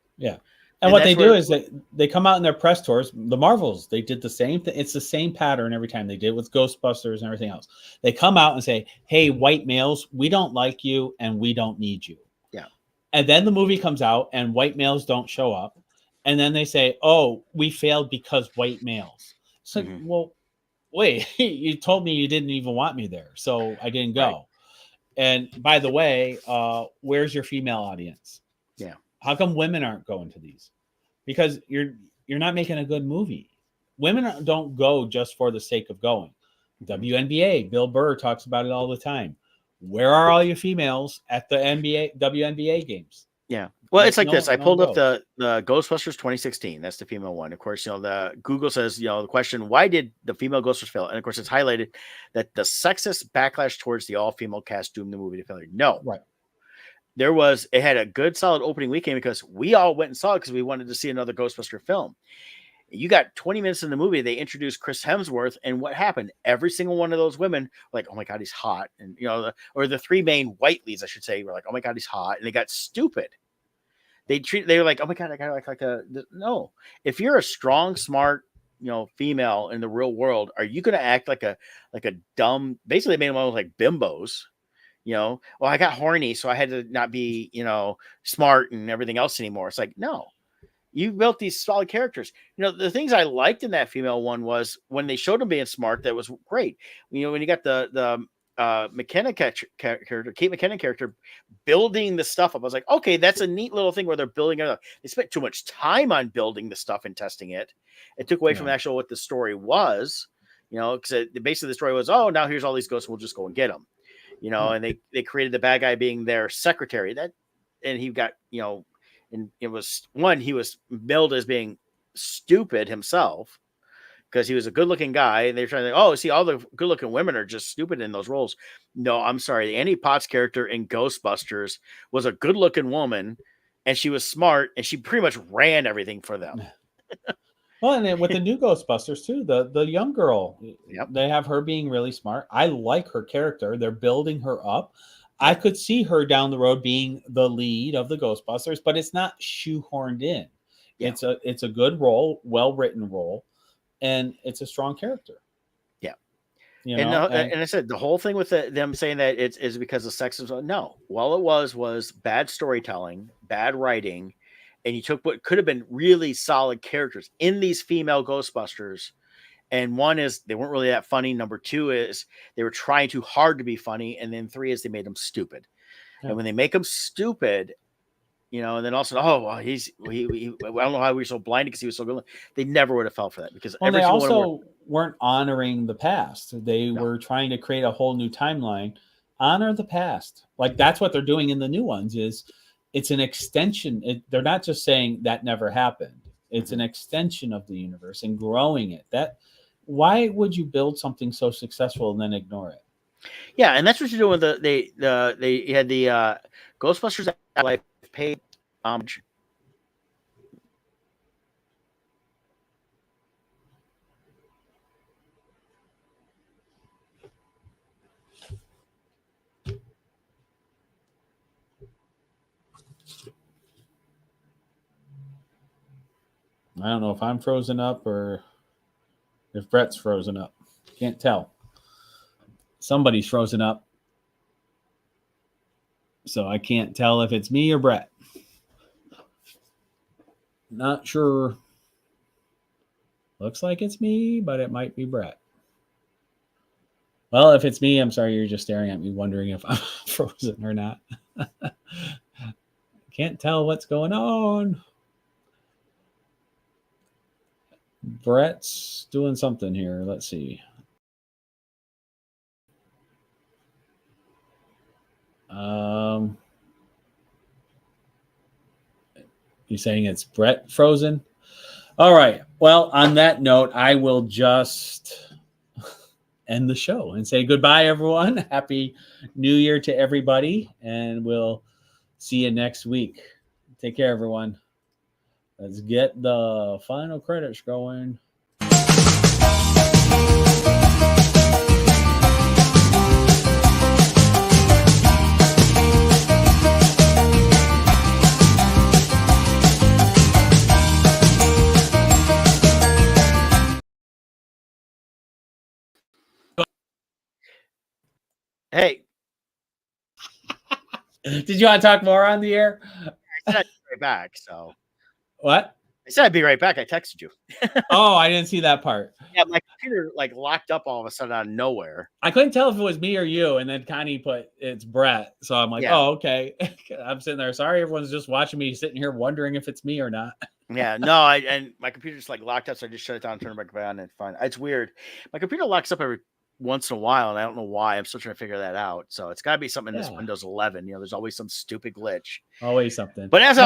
And what they do is they come out in their press tours. The Marvels, they did the same thing. It's the same pattern every time. They did with Ghostbusters and everything else. They come out and say, hey, white males, we don't like you and we don't need you. And then the movie comes out and white males don't show up. And then they say, oh, we failed because white males. So, well, wait, you told me you didn't even want me there. So I didn't go. And by the way, where's your female audience? How come women aren't going to these? Because you're not making a good movie. Women don't go just for the sake of going. WNBA, Bill Burr talks about it all the time. Where are all your females at the WNBA games? Yeah. Well, it's like this. I pulled up the Ghostbusters 2016. That's the female one. Of course, the Google says, the question, why did the female Ghostbusters fail? And of course, it's highlighted that the sexist backlash towards the all-female cast doomed the movie to failure. No. It had a good solid opening weekend because we all went and saw it because we wanted to see another Ghostbuster film. You got 20 minutes in the movie, they introduced Chris Hemsworth, and what happened? Every single one of those women were like, oh my God, he's hot. And, or the three main white leads, I should say, were like, oh my God, he's hot. And they got stupid. They were like, oh my God, I got to act like no. If you're a strong, smart, female in the real world, are you going to act like a dumb, basically they made them all like bimbos, well, I got horny, so I had to not be, smart and everything else anymore. It's like, no. You built these solid characters. The things I liked in that female one was when they showed them being smart, that was great. When you got the McKenna character, Kate McKinnon character, building the stuff up, I was like, okay, that's a neat little thing where they're building it up. They spent too much time on building the stuff and testing it. It took away from actual what the story was, because basically the story was, oh, now here's all these ghosts, we'll just go and get them, and they created the bad guy being their secretary. That and he got, and it was one, he was billed as being stupid himself because he was a good looking guy, and they're trying to, oh, see, all the good looking women are just stupid in those roles. No, I'm sorry. Annie Potts character in Ghostbusters was a good looking woman, and she was smart, and she pretty much ran everything for them. Well, and then with the new Ghostbusters too, the young girl, Yep. they have her being really smart. I like her character. They're building her up. I Yep. could see her down the road being the lead of the Ghostbusters, but it's not shoehorned in. Yeah. It's a good role, well written role, and it's a strong character. Yeah. You And know, no, and I said the whole thing with them saying that it's is because of sexism. No, well, it was bad storytelling, bad writing, and you took what could have been really solid characters in these female Ghostbusters. And one is they weren't really that funny. Number two is they were trying too hard to be funny, and then three is they made them stupid. Yeah. And when they make them stupid, and then also, oh, well, I don't know how we were so blinded because he was so good. They never would have fell for that because well, every they single one also weren't honoring the past. They were trying to create a whole new timeline. Honor the past. Like that's what they're doing in the new ones. Is it's an extension. They're not just saying that never happened. It's an extension of the universe and growing it. Why would you build something so successful and then ignore it? Yeah, and that's what you're doing with they had the Ghostbusters Afterlife paid homage. I don't know if I'm frozen up or if Brett's frozen up. Can't tell. Somebody's frozen up. So I can't tell if it's me or Brett. Not sure. Looks like it's me, but it might be Brett. Well, if it's me, I'm sorry, you're just staring at me wondering if I'm frozen or not. Can't tell what's going on. Brett's doing something here. Let's see. You saying it's Brett frozen? All right. Well, on that note, I will just end the show and say goodbye, everyone. Happy New Year to everybody, and we'll see you next week. Take care, everyone. Let's get the final credits going. Hey, did you want to talk more on the air? I said I'd be right back. So what? I said I'd be right back. I texted you. Oh, I didn't see that part. Yeah, my computer locked up all of a sudden out of nowhere. I couldn't tell if it was me or you, and then Connie put it's Brett. So I'm like, oh, okay. I'm sitting there. Sorry, everyone's just watching me sitting here wondering if it's me or not. Yeah, no, and my computer just locked up, so I just shut it down and turned it back on, and fine. It's weird. My computer locks up every once in a while, and I don't know why. I'm still trying to figure that out. So it's got to be something in this Windows 11. There's always some stupid glitch. Always something. But as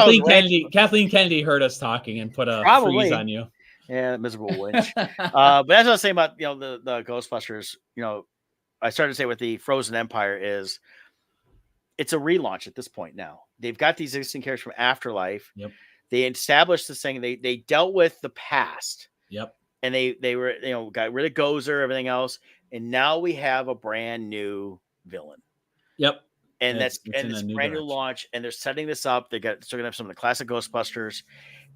Kathleen Kennedy heard us talking and put a freeze on you. Yeah, miserable witch. But as I was saying about the Ghostbusters, I started to say with the Frozen Empire is it's a relaunch at this point now. They've got these existing characters from Afterlife. Yep. They established this thing. They dealt with the past. Yep. And they were got rid of Gozer, everything else, and now we have a brand new villain. Yep. And it's brand new launch, and they're setting this up. They're going to have some of the classic Ghostbusters,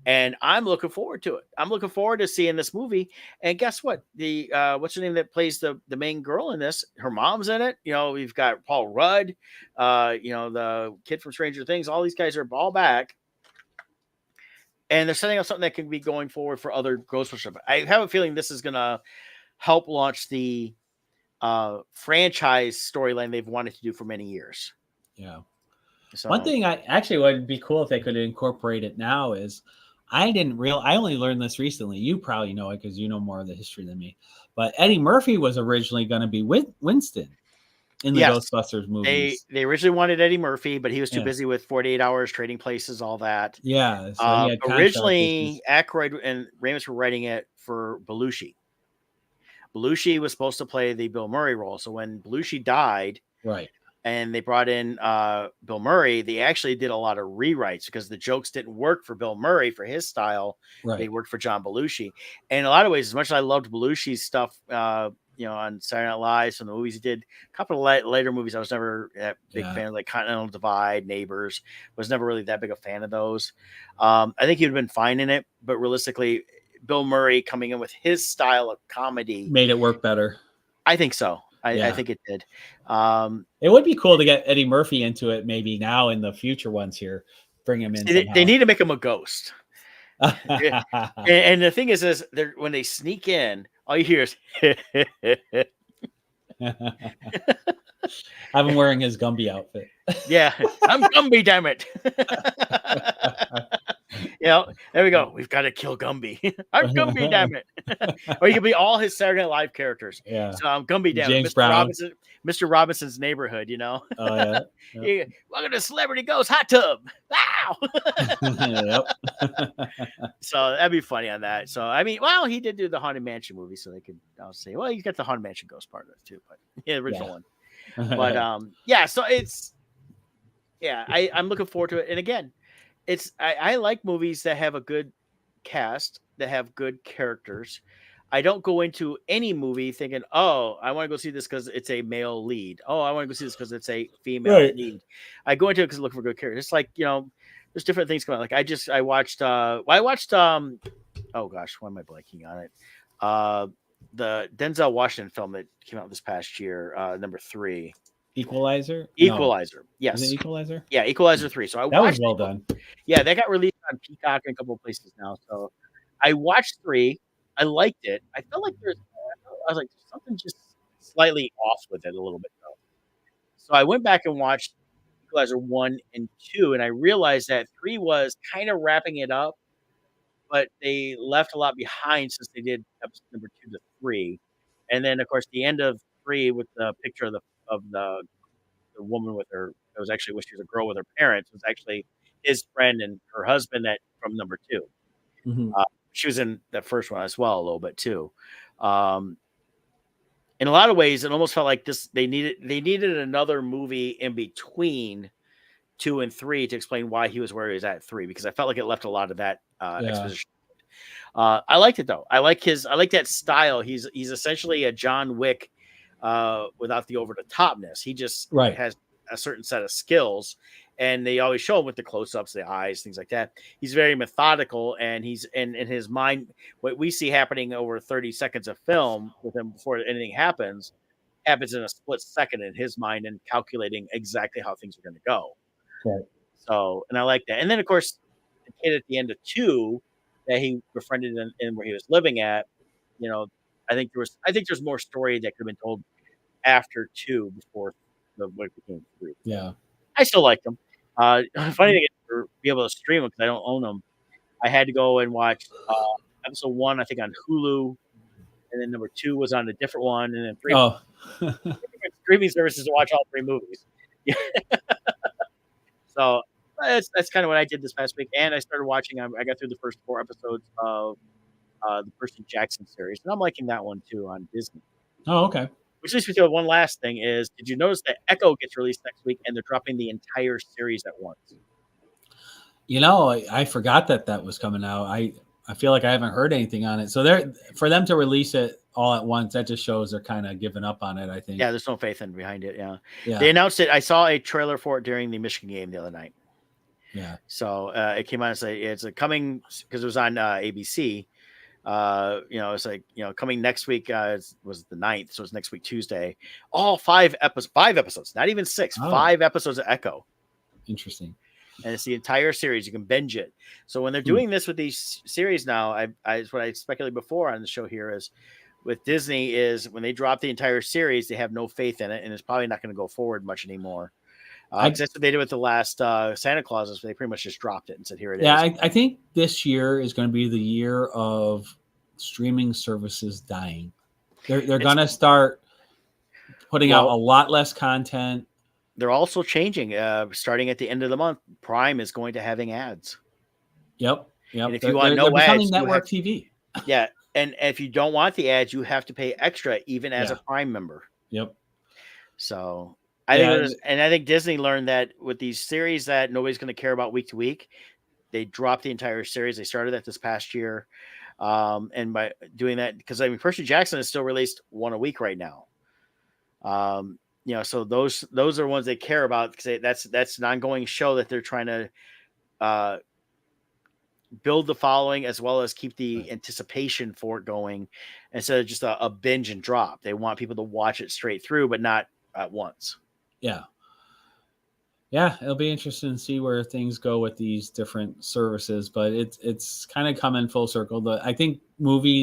and I'm looking forward to it. I'm looking forward to seeing this movie. And guess what? The what's her name that plays the main girl in this? Her mom's in it. We've got Paul Rudd, the kid from Stranger Things. All these guys are all back. And they're setting up something that can be going forward for other Ghostbusters. I have a feeling this is going to help launch the franchise storyline they've wanted to do for many years. Yeah. So, one thing I actually would be cool if they could incorporate it now is I only learned this recently. You probably know it because you know more of the history than me. But Eddie Murphy was originally going to be with Winston. in the Yes. Ghostbusters movies. They originally wanted Eddie Murphy, but he was too Yeah. busy with 48 Hours, Trading Places, all that. Yeah. So he had contract Originally, issues. Aykroyd and Ramis were writing it for Belushi. Belushi was supposed to play the Bill Murray role. So when Belushi died Right. and they brought in Bill Murray, they actually did a lot of rewrites because the jokes didn't work for Bill Murray for his style. They Right. worked for John Belushi. And in a lot of ways, as much as I loved Belushi's stuff, on Saturday Night Live, some of the movies he did, a couple of later movies, I was never a big fan of, like Continental Divide, Neighbors. Was never really that big a fan of those. I think he'd have been fine in it, but realistically, Bill Murray coming in with his style of comedy made it work better. I think so. I think it did. It would be cool to get Eddie Murphy into it maybe now in the future ones here. Bring him in somehow. They need to make him a ghost. And the thing is when they sneak in, all you hear is Have him wearing his Gumby outfit. Yeah, I'm Gumby, damn it. There we go. We've got to kill Gumby. I'm Gumby, damn it. Or you can be all his Saturday Night Live characters. Yeah. So I'm Gumby, damn James it. Brown. Mr. Robinson's Neighborhood, Oh, yeah. Yep. Welcome to Celebrity Ghost Hot Tub. Wow. Yep. So that'd be funny on that. So, I mean, well, he did do the Haunted Mansion movie, so they could say, well, he's got the Haunted Mansion ghost part of it too, but the original one. But so I'm looking forward to it. And again, I like movies that have a good cast, that have good characters. I don't go into any movie thinking, oh, I want to go see this because it's a male lead. Oh, I want to go see this because it's a female lead. I go into it because I look for good characters. It's like, there's different things coming out. Like I watched oh gosh, why am I blanking on it? The Denzel Washington film that came out this past year, number 3. Equalizer? Equalizer. No. Yes. Is it Equalizer? Yeah, Equalizer 3. So that was well done. Yeah, that got released on Peacock in a couple of places now. So I watched 3. I liked it. I felt like I was like, something just slightly off with it a little bit though. So I went back and watched Equalizer 1 and 2, and I realized that 3 was kind of wrapping it up, but they left a lot behind since they did episode number 2 to 3. And then of course the end of 3 with the picture of the woman with her, it was actually when she was a girl with her parents, was actually his friend and her husband that from number 2. Mm-hmm. She was in the first one as well a little bit too. In a lot of ways, it almost felt like they needed another movie in between 2 and 3 to explain why he was where he was at 3, because I felt like it left a lot of that exposition. I liked it though. I like that style. He's essentially a John Wick without the over the topness. He just has a certain set of skills, and they always show him with the close-ups, the eyes, things like that. He's very methodical, and he's in his mind. What we see happening over 30 seconds of film with him before anything happens in a split second in his mind, and calculating exactly how things are going to go. Right. So, and I like that. And then, of course, the kid at the end of 2 that he befriended in where he was living at, I think there's more story that could have been told after 2 before what became 3. Yeah. I still like them. Funny thing is, to be able to stream them because I don't own them, I had to go and watch episode 1, I think, on Hulu, and then number 2 was on a different one, and then 3 different streaming services to watch all 3 movies. So that's kind of what I did this past week, and I started watching. I got through the first 4 episodes of the Percy Jackson series, and I'm liking that one too on Disney. Oh, okay. Which leads me to one last thing is, did you notice that Echo gets released next week and they're dropping the entire series at once? I forgot that was coming out. I feel like I haven't heard anything on it. So for them to release it all at once, that just shows they're kind of giving up on it, I think. Yeah, there's no faith behind it. Yeah. They announced it. I saw a trailer for it during the Michigan game the other night. Yeah. So it came out and say it's coming because it was on ABC. It's like, coming next week was the 9th, so it's next week Tuesday. All 5 episodes, not even 6, 5 episodes of Echo. Interesting. And it's the entire series. You can binge it. So when they're doing this with these series now, what I speculated before on the show here is with Disney is when they drop the entire series, they have no faith in it, and it's probably not going to go forward much anymore. That's what they did with the last Santa Clauses. They pretty much just dropped it and said, "Here it is." Yeah, I think this year is going to be the year of streaming services dying. They're going to start putting out a lot less content. They're also changing. Starting at the end of the month, Prime is going to having ads. Yep. And if They're, you want they're becoming ads, network TV. Yeah, and if you don't want the ads, you have to pay extra, even as a Prime member. Yep. So I think Disney learned that with these series that nobody's going to care about week to week, they dropped the entire series. They started that this past year, and by doing that, because I mean, Percy Jackson is still released one a week right now. So those are ones they care about because that's an ongoing show that they're trying to build the following as well as keep the anticipation for it going instead of just a binge and drop. They want people to watch it straight through, but not at once. Yeah, it'll be interesting to see where things go with these different services, but it's kind of coming full circle. I think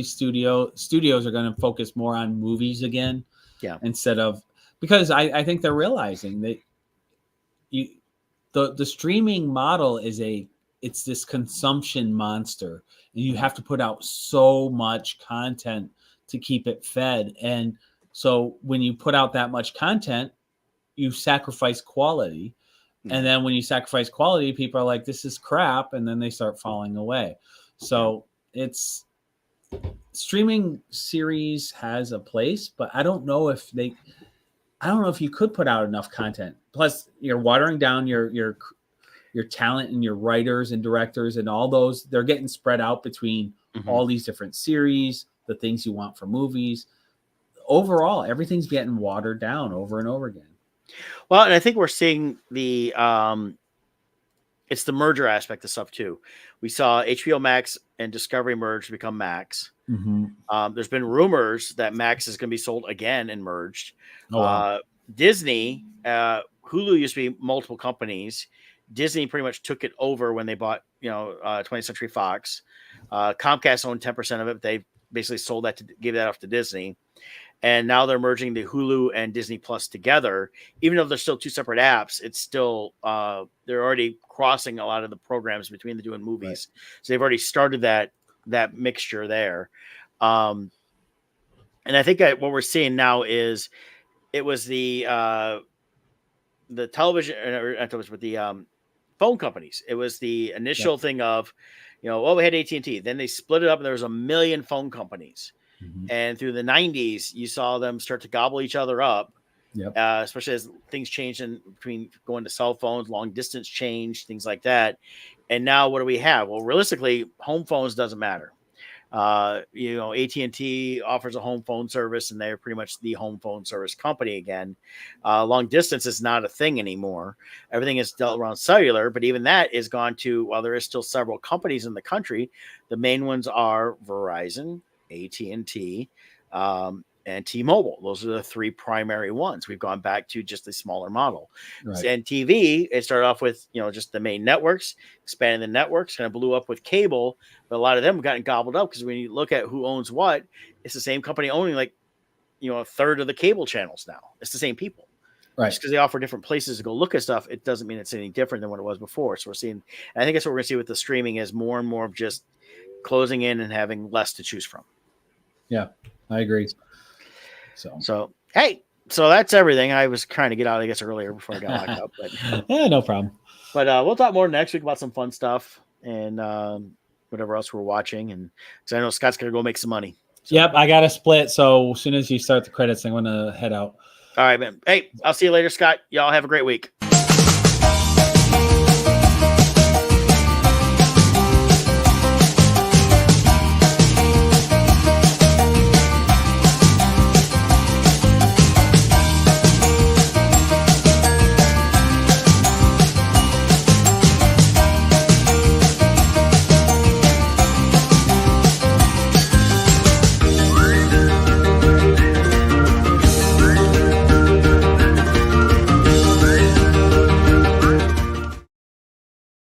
studios are going to focus more on movies again, instead of, because I think they're realizing that the streaming model it's this consumption monster, and you have to put out so much content to keep it fed, and so when you put out that much content, you sacrifice quality. And then when you sacrifice quality, people are like, this is crap. And then they start falling away. So it's streaming series has a place, but I don't know if you could put out enough content. Plus you're watering down your talent and your writers and directors and all those. They're getting spread out between all these different series, the things you want for movies. Overall, everything's getting watered down over and over again. Well, and I think we're seeing it's the merger aspect of stuff too. We saw HBO Max and Discovery merge to become Max. There's been rumors that Max is going to be sold again and merged. Oh, wow. Disney, Hulu used to be multiple companies. Disney pretty much took it over when they bought, 20th Century Fox. Comcast owned 10% of it. But they basically sold that gave that off to Disney. And now they're merging the Hulu and Disney Plus together. Even though they're still two separate apps, it's still they're already crossing a lot of the programs between the two and movies. Right. So they've already started that mixture there. And I think what we're seeing now is it was the television, but the phone companies. It was the initial thing of, we had AT&T. Then they split it up, and there was a million phone companies. And through the 90s, you saw them start to gobble each other up, especially as things changed in between going to cell phones, long distance change, things like that. And now what do we have? Well, realistically, home phones doesn't matter. AT&T offers a home phone service, and they're pretty much the home phone service company again. Long distance is not a thing anymore. Everything is dealt around cellular, but even that is gone to, while there is still several companies in the country, the main ones are Verizon, AT&T, and T-Mobile. Those are the three primary ones. We've gone back to just a smaller model. Right. And TV, it started off with, just the main networks, expanding the networks, kind of blew up with cable, but a lot of them have gotten gobbled up because when you look at who owns what, it's the same company owning a third of the cable channels now. It's the same people. Right. Just because they offer different places to go look at stuff, it doesn't mean it's any different than what it was before. So we're seeing, I think that's what we're going to see with the streaming is more and more of just closing in and having less to choose from. Yeah, I agree. So hey, so that's everything. I was trying to get out, I guess, earlier before I got locked up. But yeah, no problem. But we'll talk more next week about some fun stuff and whatever else we're watching. And because I know Scott's gonna go make some money. So. Yep, I got to split. So as soon as you start the credits, I'm gonna head out. All right, man. Hey, I'll see you later, Scott. Y'all have a great week.